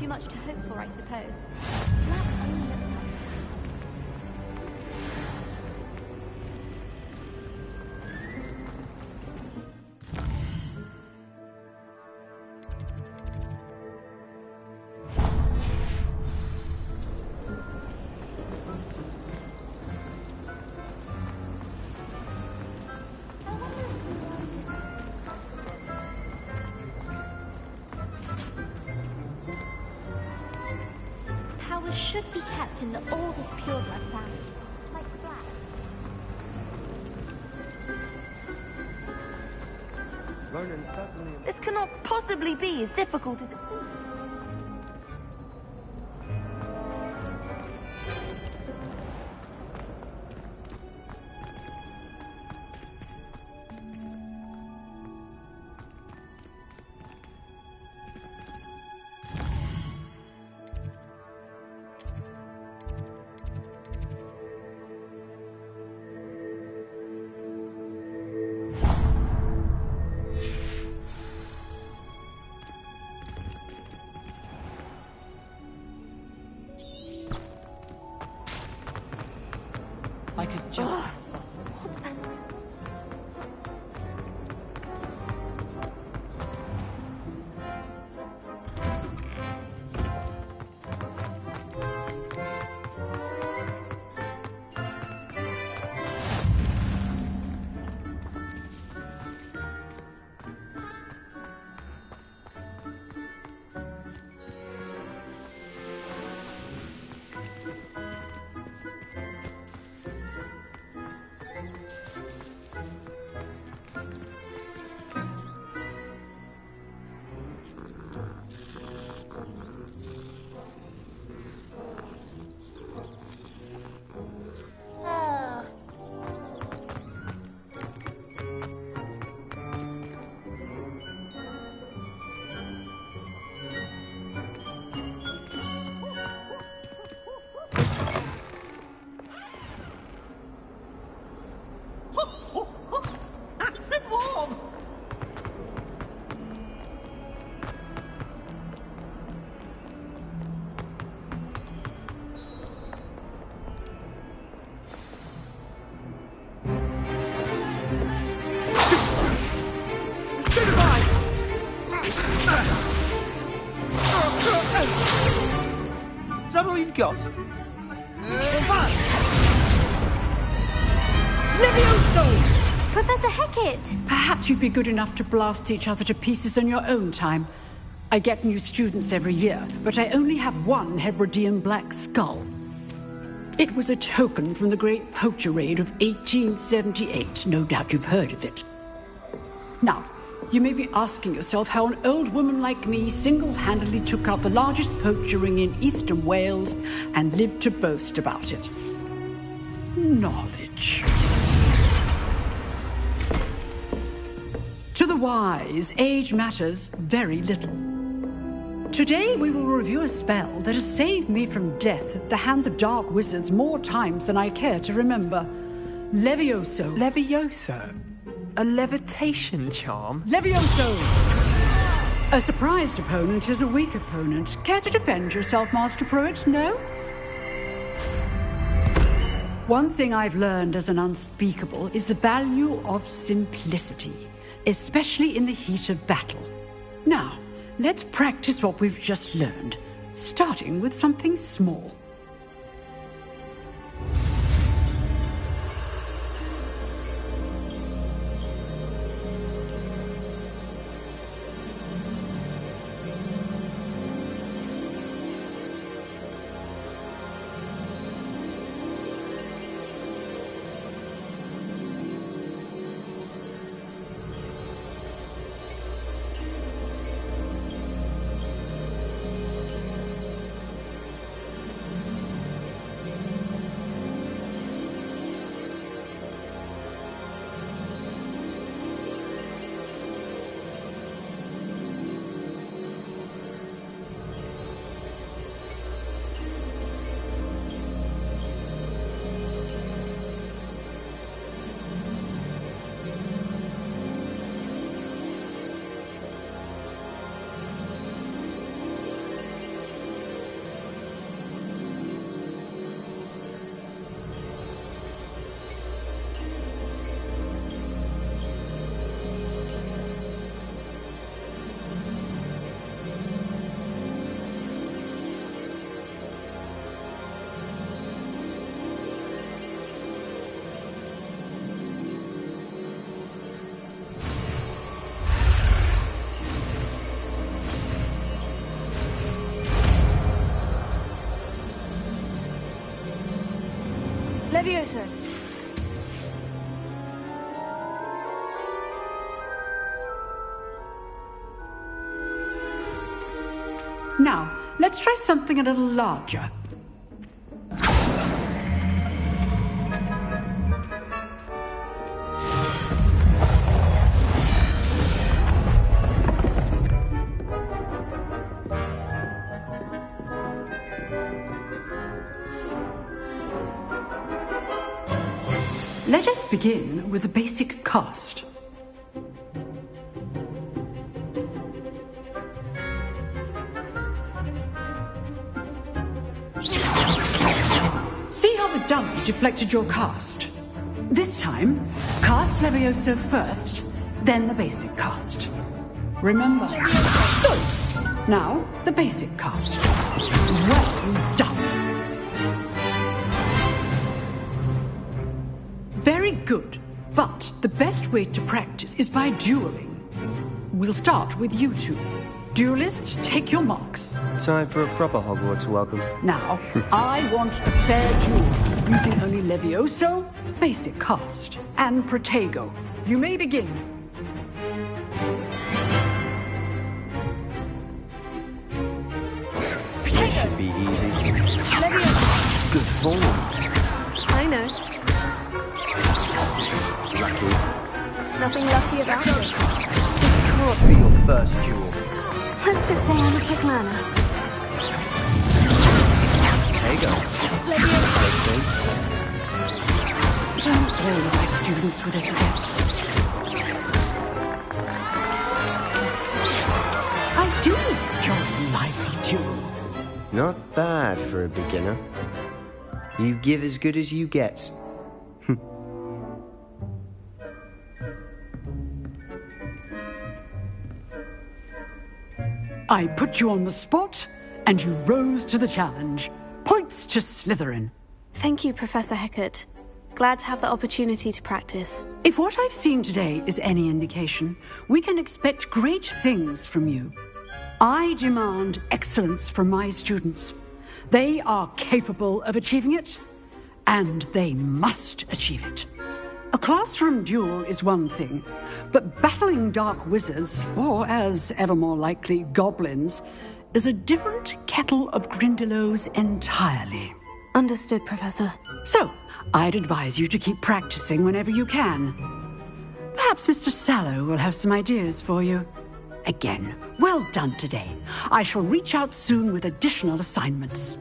too much to hope for, I suppose. Powers should be kept in the oldest pureblood family, like Black. This cannot possibly be as difficult as it seems. I could jump. Is that all you've got? Levioso! Professor Hecat! Perhaps you'd be good enough to blast each other to pieces on your own time. I get new students every year, but I only have one Hebridean black skull. It was a token from the Great Poacher Raid of 1878. No doubt you've heard of it. Now, you may be asking yourself how an old woman like me single-handedly took out the largest poacher ring in eastern Wales and lived to boast about it. Knowledge. To the wise, age matters very little. Today we will review a spell that has saved me from death at the hands of dark wizards more times than I care to remember. Levioso. Levioso? A levitation charm? Levioso! A surprised opponent is a weak opponent. Care to defend yourself, Master Pruitt? No? One thing I've learned as an unspeakable is the value of simplicity, especially in the heat of battle. Now, let's practice what we've just learned, starting with something small. Leviosa! Now, let's try something a little larger. Let us begin with the basic cast. See how the dummy deflected your cast? This time, cast Levioso first, then the basic cast. Remember? Good. Now, the basic cast. Well done. Very good, but the best way to practice is by dueling. We'll start with you two. Duelists, take your marks. Time for a proper Hogwarts welcome. Now, I want a fair duel, using only Levioso, basic cast, and Protego. You may begin. This should be easy. Leviosa! Good form. I know. Lucky. Nothing lucky about it. This can't be your first duel. Let's just say I'm a quick learner. Protego. Don't all of my students with us again. I do enjoy a lively duel. Not bad for a beginner. You give as good as you get. I put you on the spot, and you rose to the challenge. Points to Slytherin. Thank you, Professor Hecat. Glad to have the opportunity to practice. If what I've seen today is any indication, we can expect great things from you. I demand excellence from my students. They are capable of achieving it, and they must achieve it. A classroom duel is one thing, but battling dark wizards, or as ever more likely, goblins, is a different kettle of Grindylows entirely. Understood, Professor. So, I'd advise you to keep practicing whenever you can. Perhaps Mr. Sallow will have some ideas for you. Again, well done today. I shall reach out soon with additional assignments.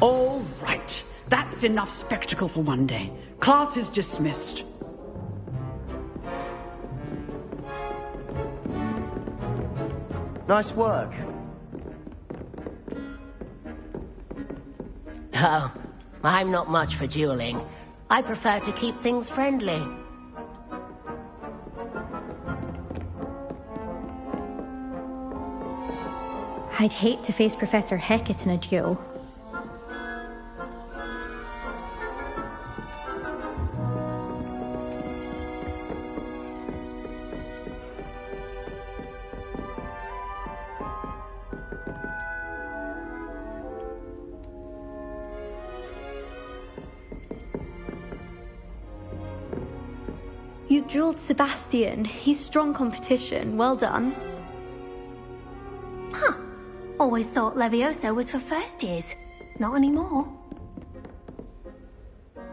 All right. That's enough spectacle for one day. Class is dismissed. Nice work. Oh, I'm not much for dueling. I prefer to keep things friendly. I'd hate to face Professor Hecat in a duel. You dueled Sebastian. He's strong competition. Well done. Huh. Always thought Levioso was for first years. Not anymore.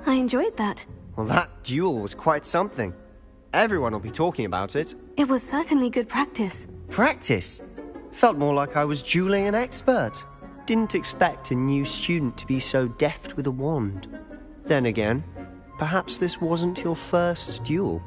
I enjoyed that. Well, that duel was quite something. Everyone will be talking about it. It was certainly good practice. Practice? Felt more like I was dueling an expert. Didn't expect a new student to be so deft with a wand. Then again, perhaps this wasn't your first duel.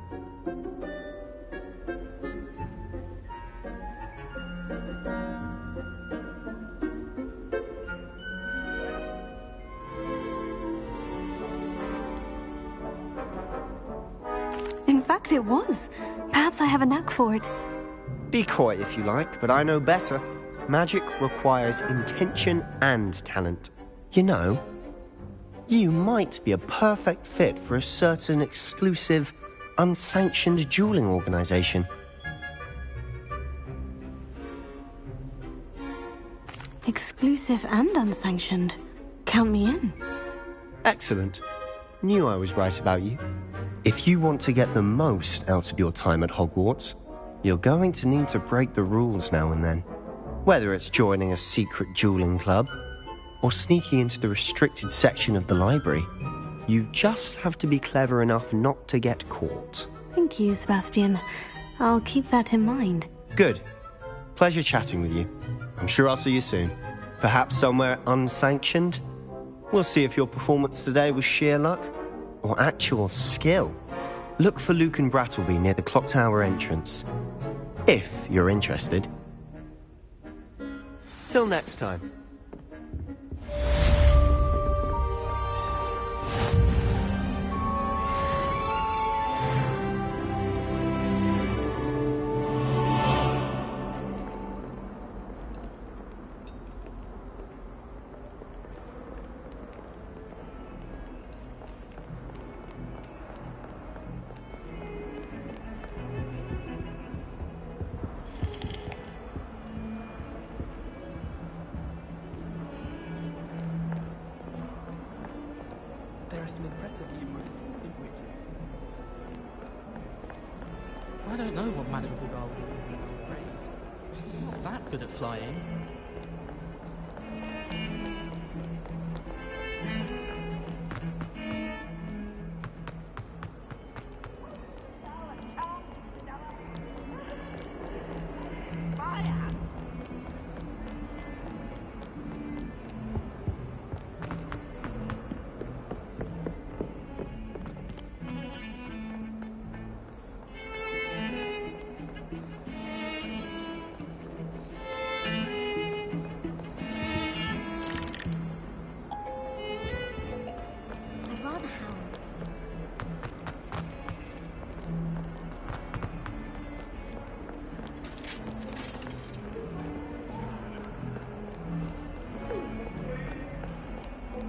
In fact, it was. Perhaps I have a knack for it. Be coy if you like, but I know better. Magic requires intention and talent. You know, you might be a perfect fit for a certain exclusive, unsanctioned dueling organization. Exclusive and unsanctioned. Count me in. Excellent. Knew I was right about you. If you want to get the most out of your time at Hogwarts, you're going to need to break the rules now and then. Whether it's joining a secret dueling club, or sneaking into the restricted section of the library, you just have to be clever enough not to get caught. Thank you, Sebastian. I'll keep that in mind. Good. Pleasure chatting with you. I'm sure I'll see you soon. Perhaps somewhere unsanctioned? We'll see if your performance today was sheer luck or actual skill. Look for Lucan Brattleby near the Clock Tower entrance, if you're interested. Till next time. There are some impressively improved speedway. I don't know what Madame Cougar would raise. I'm not that good at flying.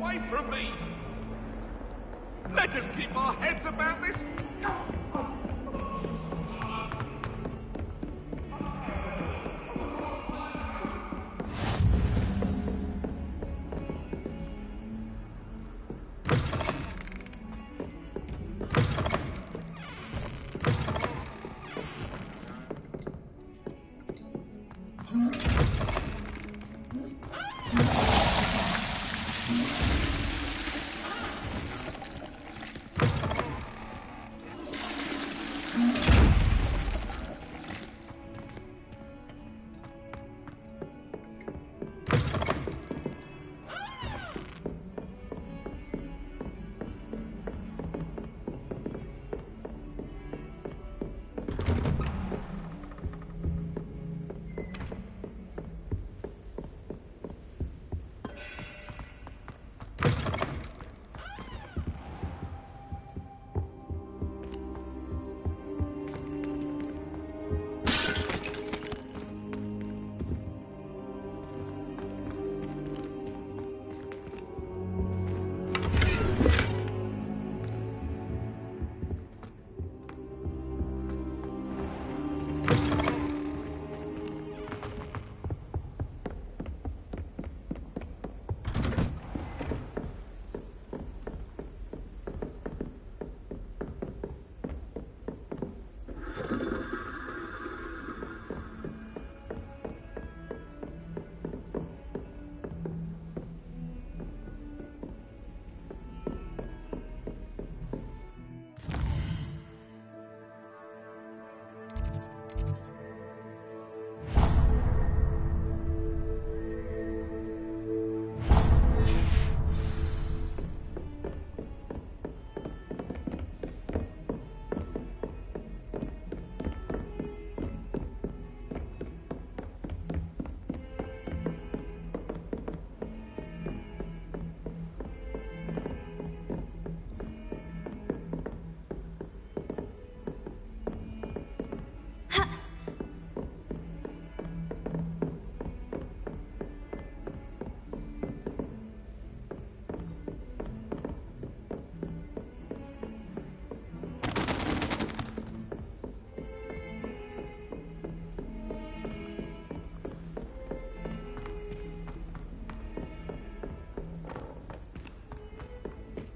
Away from me! Let us keep our heads about this!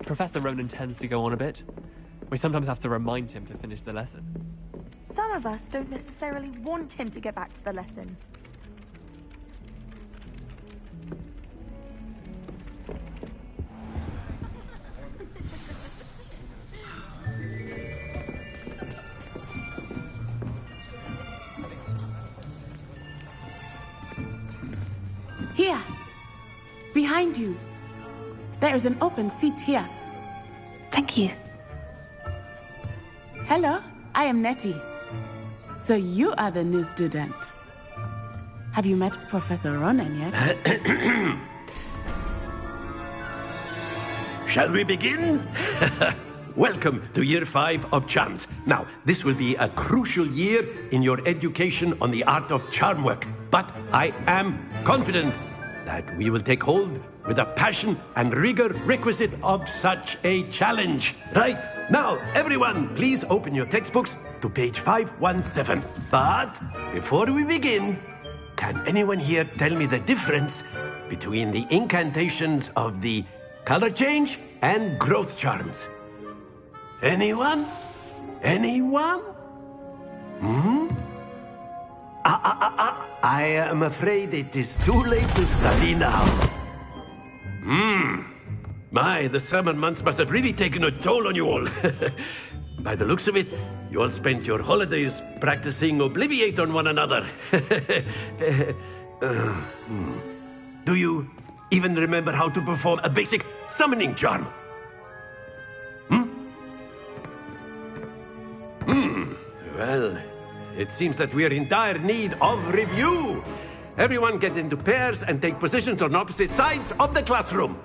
Professor Ronan tends to go on a bit. We sometimes have to remind him to finish the lesson. Some of us don't necessarily want him to get back to the lesson. Here! Behind you! There is an open seat here. Thank you. Hello, I am Nettie. So you are the new student. Have you met Professor Ronan yet? Shall we begin? Welcome to Year 5 of Charms. Now, this will be a crucial year in your education on the art of charm work. But I am confident that we will take hold with the passion and rigor requisite of such a challenge. Right, now, everyone, please open your textbooks to page 517. But before we begin, can anyone here tell me the difference between the incantations of the color change and growth charms? Anyone? Anyone? I am afraid it is too late to study now. My, the summer months must have really taken a toll on you all. By the looks of it, you all spent your holidays practicing Obliviate on one another. Do you even remember how to perform a basic summoning charm? Well, it seems that we are in dire need of review. Everyone get into pairs and take positions on opposite sides of the classroom.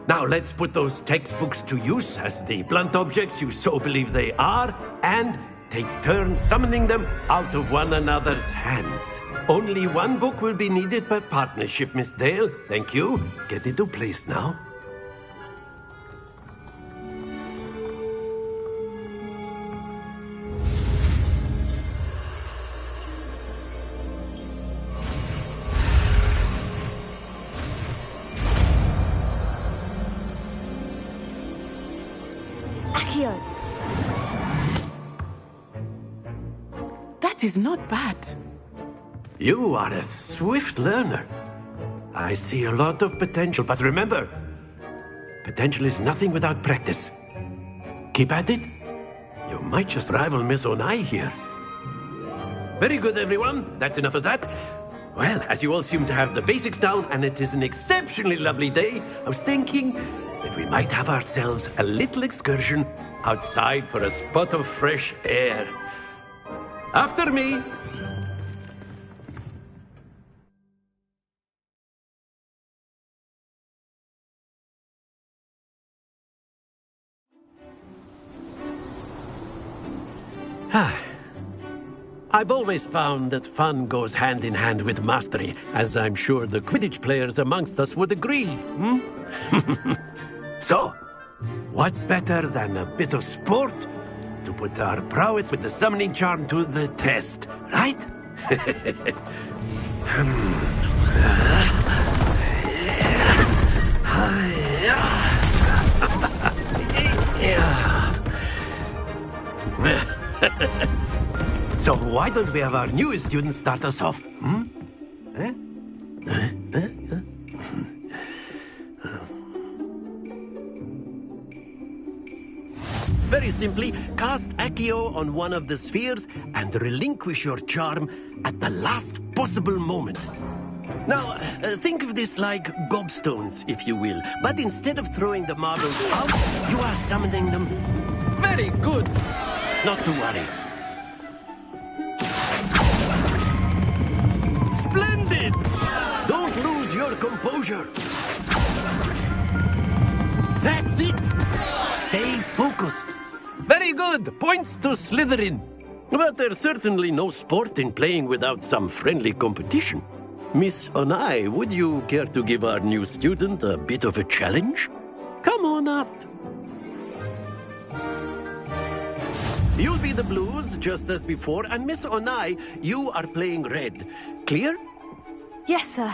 Now let's put those textbooks to use as the blunt objects you so believe they are, and take turns summoning them out of one another's hands. Only one book will be needed per partnership, Miss Dale. Thank you. Get into place now. Accio! That is not bad. You are a swift learner. I see a lot of potential, but remember, potential is nothing without practice. Keep at it. You might just rival Miss Onai here. Very good, everyone. That's enough of that. Well, as you all seem to have the basics down, and it is an exceptionally lovely day, I was thinking that we might have ourselves a little excursion outside for a spot of fresh air. After me. I've always found that fun goes hand in hand with mastery, as I'm sure the Quidditch players amongst us would agree. So, what better than a bit of sport to put our prowess with the summoning charm to the test, right? So why don't we have our newest student start us off? Very simply, cast Accio on one of the spheres and relinquish your charm at the last possible moment. Now, think of this like gobstones, if you will. But instead of throwing the marbles out, you are summoning them. Very good. Not to worry. Splendid! Don't lose your composure. That's it. Stay focused. Very good. Points to Slytherin. But there's certainly no sport in playing without some friendly competition. Miss Onai, would you care to give our new student a bit of a challenge? Come on up. You'll be the blues, just as before, and Miss Onai, you are playing red. Clear? Yes, sir.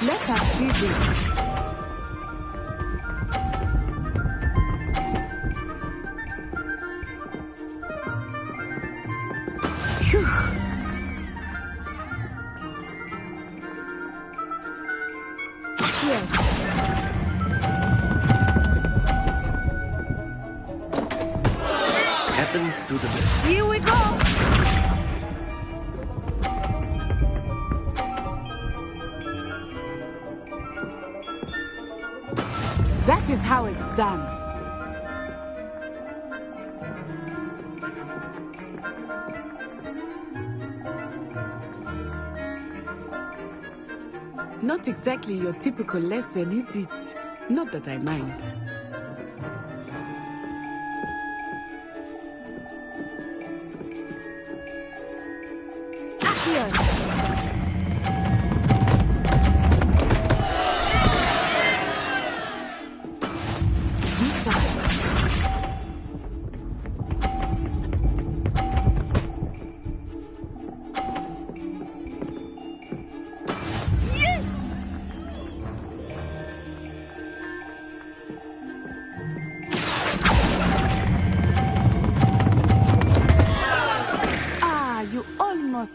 Let us see this. Phew. Happens to the best. Here we go. That is how it's done. Not exactly your typical lesson, is it? Not that I mind.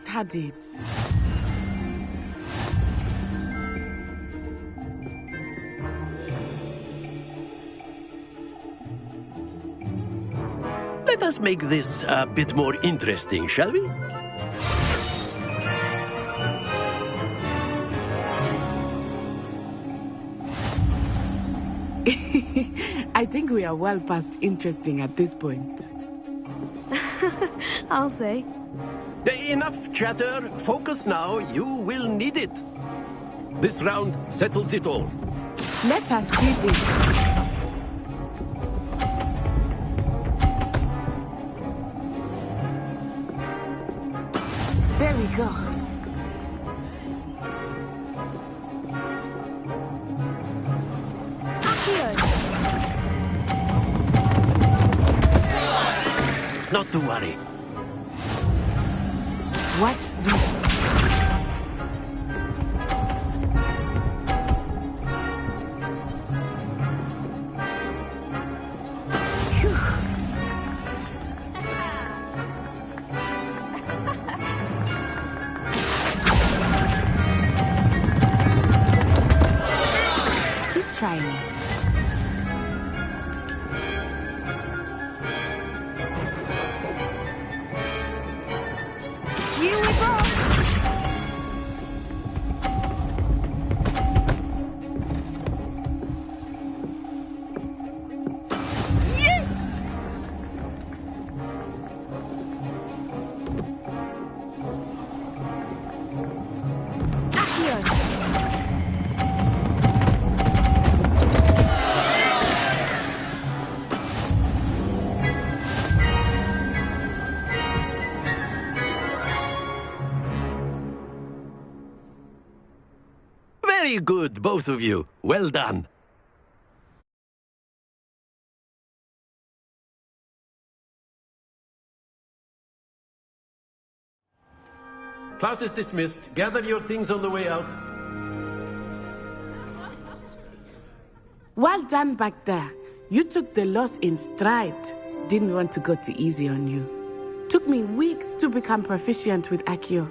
Had it. Let us make this a bit more interesting, shall we? I think we are well past interesting at this point. I'll say. Enough chatter. Focus now. You will need it. This round settles it all. Let us see this. There we go. Not to worry. Watch this. Keep trying. Here we go. Yes! Very good, both of you. Well done. Class is dismissed. Gather your things on the way out. Well done back there. You took the loss in stride. Didn't want to go too easy on you. Took me weeks to become proficient with Accio.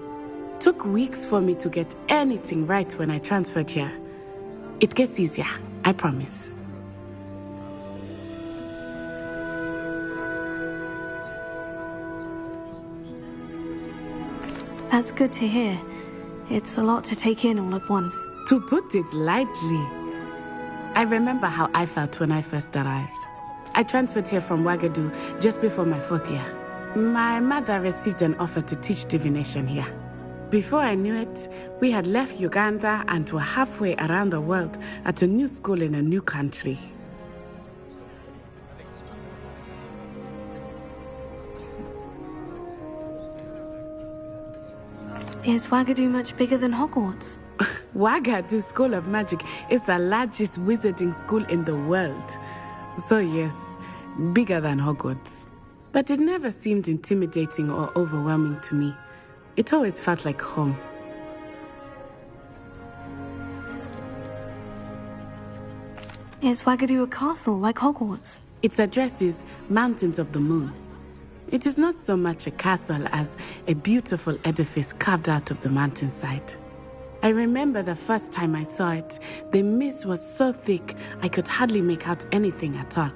Took weeks for me to get anything right when I transferred here. It gets easier, I promise. That's good to hear. It's a lot to take in all at once. To put it lightly, I remember how I felt when I first arrived. I transferred here from Wagadu just before my 4th year. My mother received an offer to teach divination here. Before I knew it, we had left Uganda and were halfway around the world at a new school in a new country. Is Wagadu much bigger than Hogwarts? Wagadu School of Magic is the largest wizarding school in the world. So yes, bigger than Hogwarts. But it never seemed intimidating or overwhelming to me. It always felt like home. Is Wagadu a castle like Hogwarts? Its address is Mountains of the Moon. It is not so much a castle as a beautiful edifice carved out of the mountainside. I remember the first time I saw it, the mist was so thick I could hardly make out anything at all.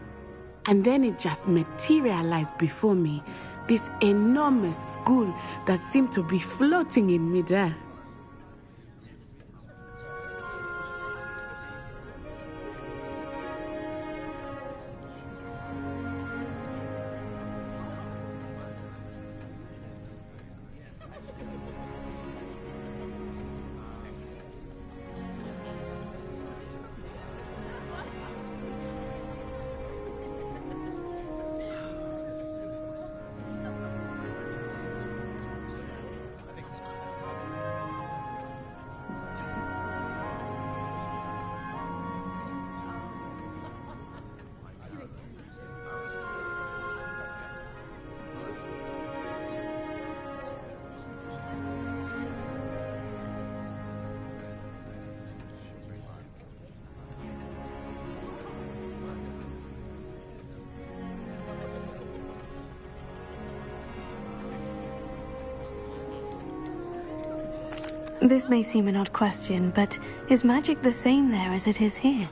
And then it just materialized before me, this enormous school that seemed to be floating in midair. This may seem an odd question, but is magic the same there as it is here?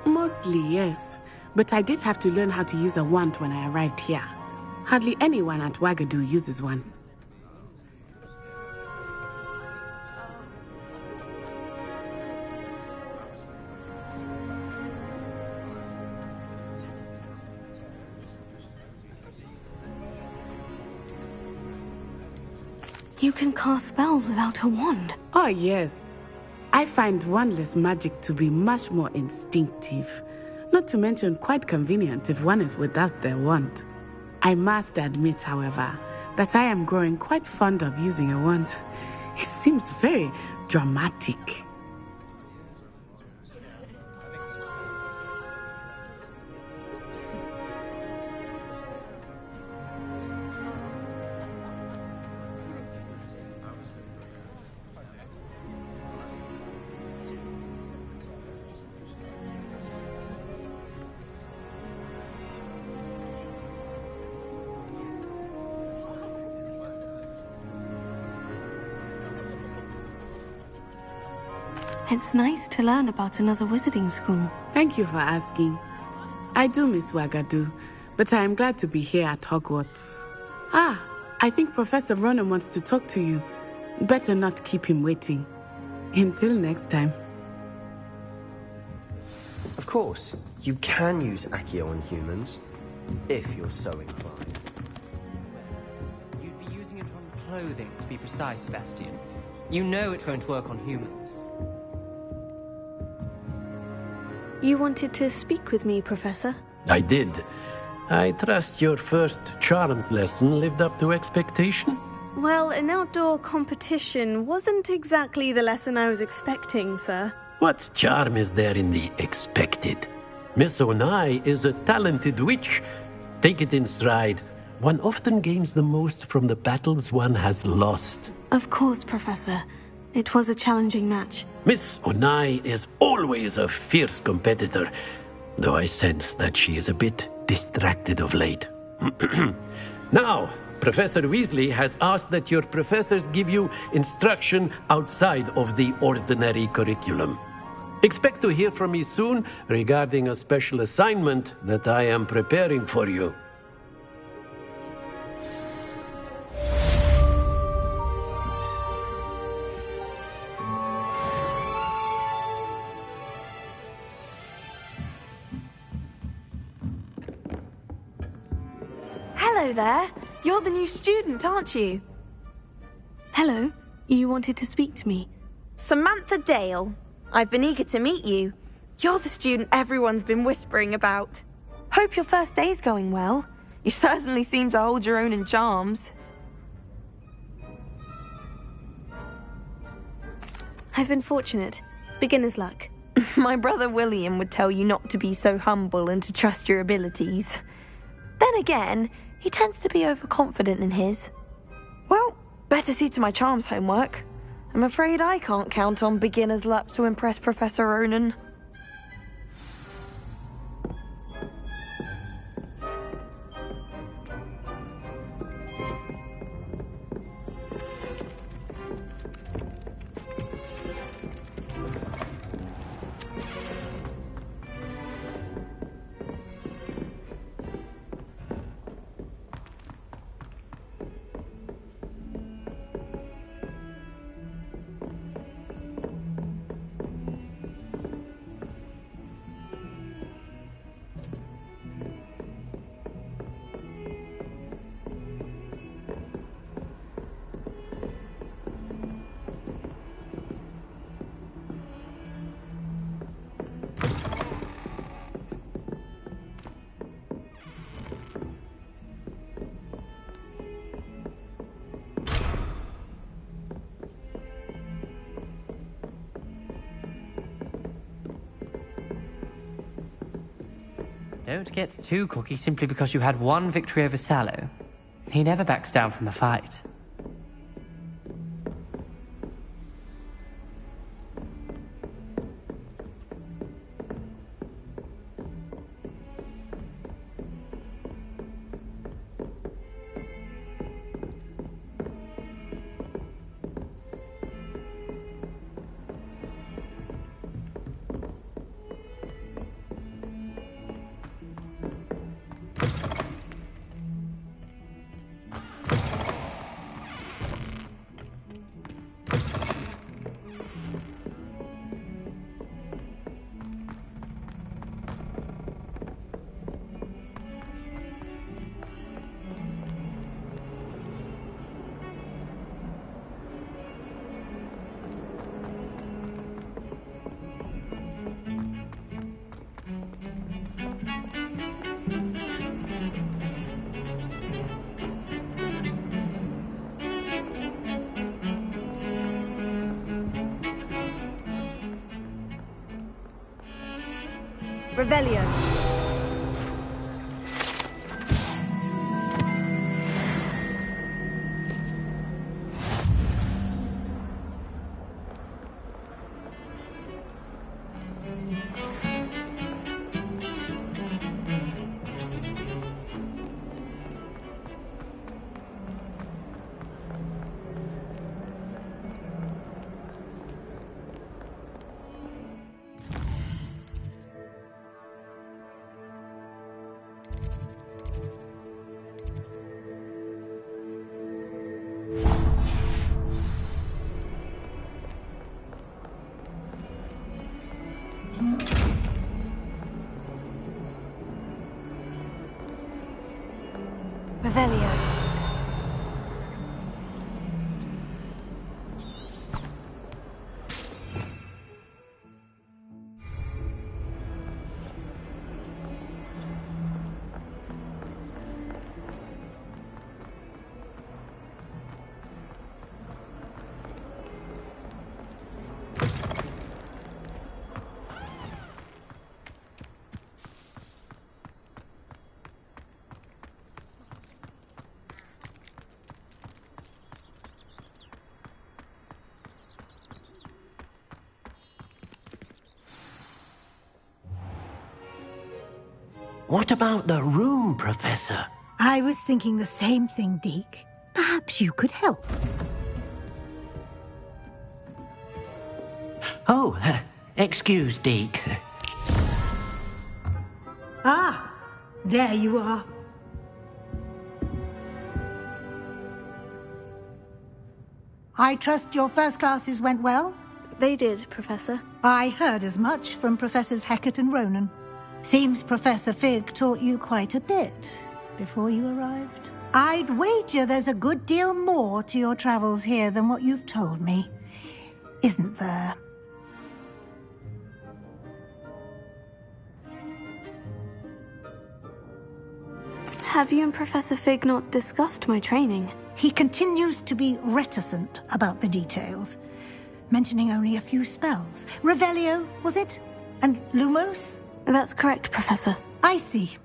Mostly, yes. But I did have to learn how to use a wand when I arrived here. Hardly anyone at Wagadu uses one. You can cast spells without a wand. Oh, yes. I find wandless magic to be much more instinctive. Not to mention quite convenient if one is without their wand. I must admit, however, that I am growing quite fond of using a wand. It seems very dramatic. It's nice to learn about another wizarding school. Thank you for asking. I do miss Wagadu, but I am glad to be here at Hogwarts. Ah, I think Professor Ronen wants to talk to you. Better not keep him waiting. Until next time. Of course, you can use Accio on humans, if you're so inclined. You'd be using it on clothing, to be precise, Sebastian. You know it won't work on humans. You wanted to speak with me, Professor? I did. I trust your first charms lesson lived up to expectation? Well, an outdoor competition wasn't exactly the lesson I was expecting, sir. What charm is there in the expected? Miss Onai is a talented witch. Take it in stride. One often gains the most from the battles one has lost. Of course, Professor. It was a challenging match. Miss Onai is always a fierce competitor, though I sense that she is a bit distracted of late. Now, Professor Weasley has asked that your professors give you instruction outside of the ordinary curriculum. Expect to hear from me soon regarding a special assignment that I am preparing for you. Hello there. You're the new student, aren't you? Hello. You wanted to speak to me. Samantha Dale. I've been eager to meet you. You're the student everyone's been whispering about. Hope your first day's going well. You certainly seem to hold your own in charms. I've been fortunate. Beginner's luck. My brother William would tell you not to be so humble and to trust your abilities. Then again, he tends to be overconfident in his. Well, better see to my charms homework. I'm afraid I can't count on beginner's luck to impress Professor Ronen. Don't get too cocky simply because you had one victory over Sallow. He never backs down from a fight. Revelio. Revelio. What about the room, Professor? I was thinking the same thing, Deke. Perhaps you could help. Oh, excuse, Deke. Ah, there you are. I trust your first classes went well? They did, Professor. I heard as much from Professors Hecat and Ronan. Seems Professor Fig taught you quite a bit before you arrived. I'd wager there's a good deal more to your travels here than what you've told me, isn't there? Have you and Professor Fig not discussed my training? He continues to be reticent about the details, mentioning only a few spells. Revelio, was it? And Lumos? That's correct, Professor. I see.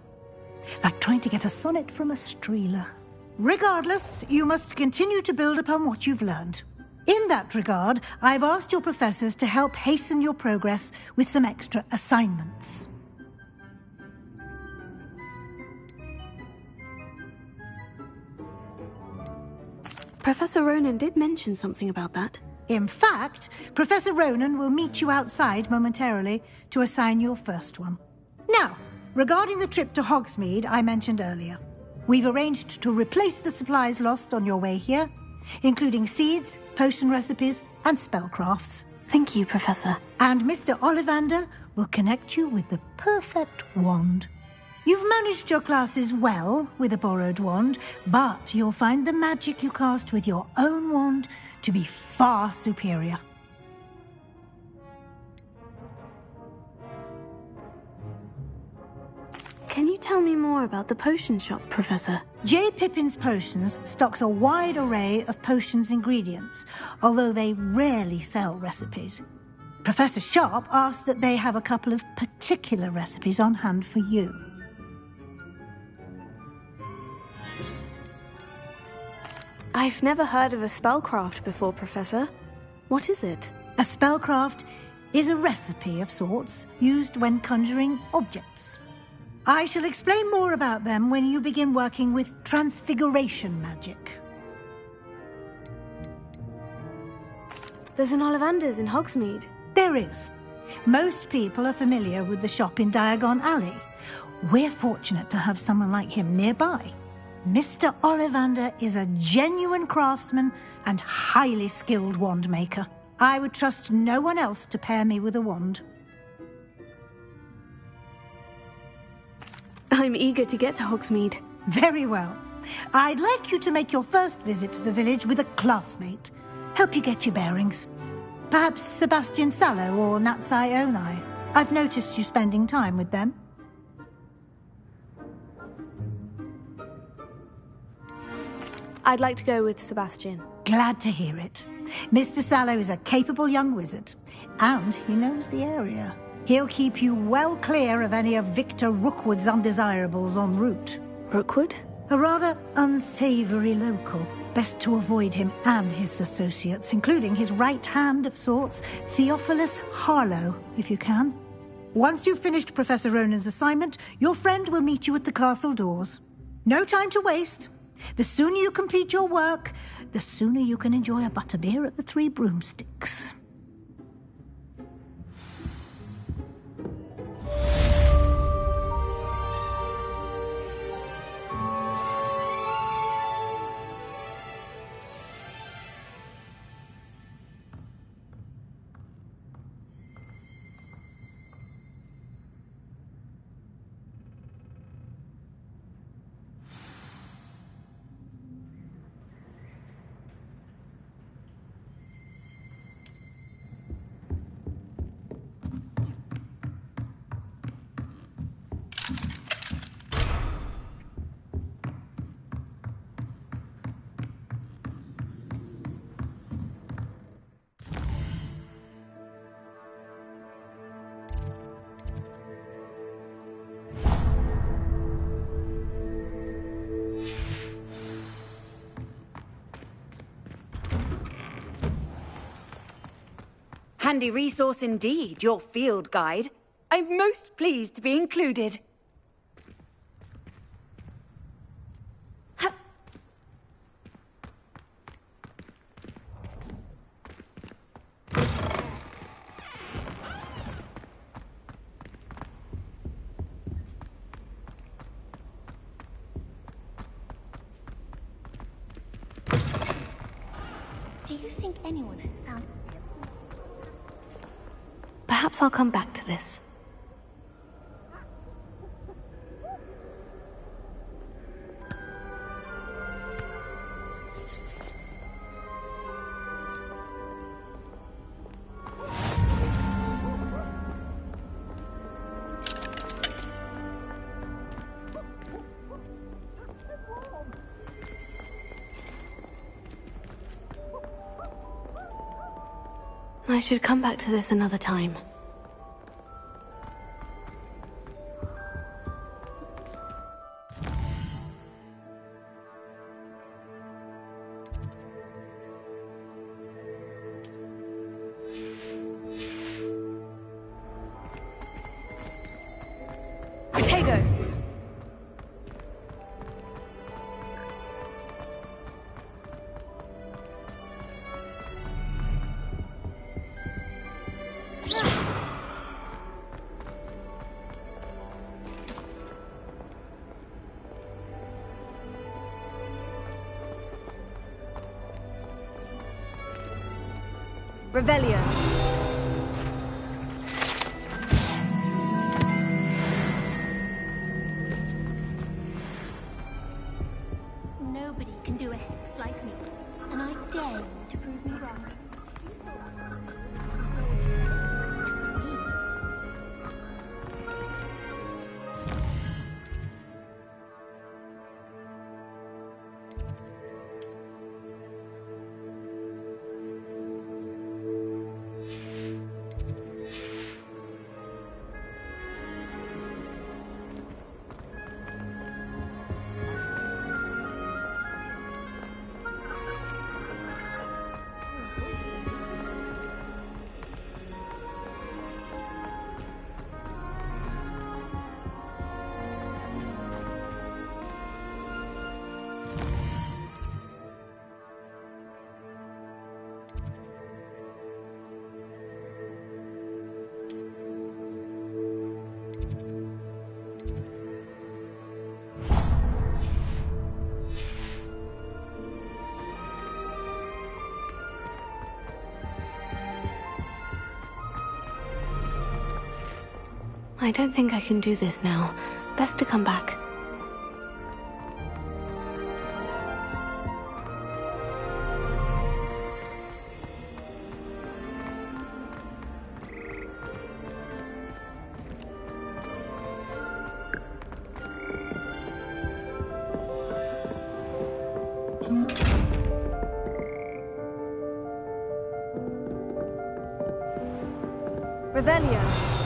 Like trying to get a sonnet from a Streeler. Regardless, you must continue to build upon what you've learned. In that regard, I've asked your professors to help hasten your progress with some extra assignments. Professor Ronan did mention something about that. In fact, Professor Ronan will meet you outside momentarily to assign your first one. Now, regarding the trip to Hogsmeade I mentioned earlier, we've arranged to replace the supplies lost on your way here, including seeds, potion recipes, and spellcrafts. Thank you, Professor. And Mr. Ollivander will connect you with the perfect wand. You've managed your classes well with a borrowed wand, but you'll find the magic you cast with your own wand to be far superior. Can you tell me more about the potion shop, Professor? J. Pippin's Potions stocks a wide array of potions ingredients, although they rarely sell recipes. Professor Sharp asked that they have a couple of particular recipes on hand for you. I've never heard of a spellcraft before, Professor. What is it? A spellcraft is a recipe of sorts used when conjuring objects. I shall explain more about them when you begin working with transfiguration magic. There's an Ollivander's in Hogsmeade. There is. Most people are familiar with the shop in Diagon Alley. We're fortunate to have someone like him nearby. Mr. Ollivander is a genuine craftsman and highly skilled wand maker. I would trust no one else to pair me with a wand. I'm eager to get to Hogsmeade. Very well. I'd like you to make your first visit to the village with a classmate. Help you get your bearings. Perhaps Sebastian Sallow or Natsai Onai. I've noticed you spending time with them. I'd like to go with Sebastian. Glad to hear it. Mr. Sallow is a capable young wizard, and he knows the area. He'll keep you well clear of any of Victor Rookwood's undesirables en route. Rookwood? A rather unsavory local. Best to avoid him and his associates, including his right hand of sorts, Theophilus Harlow, if you can. Once you've finished Professor Ronan's assignment, your friend will meet you at the castle doors. No time to waste. The sooner you complete your work, the sooner you can enjoy a butterbeer at the Three Broomsticks. Handy resource indeed, your field guide. I'm most pleased to be included. Do you think anyone has found it? Perhaps I'll come back to this. I should come back to this another time. Protego! Revelio. Nobody can do a hex like me, and I dare you to prove me wrong. I don't think I can do this now. Best to come back. Revelio.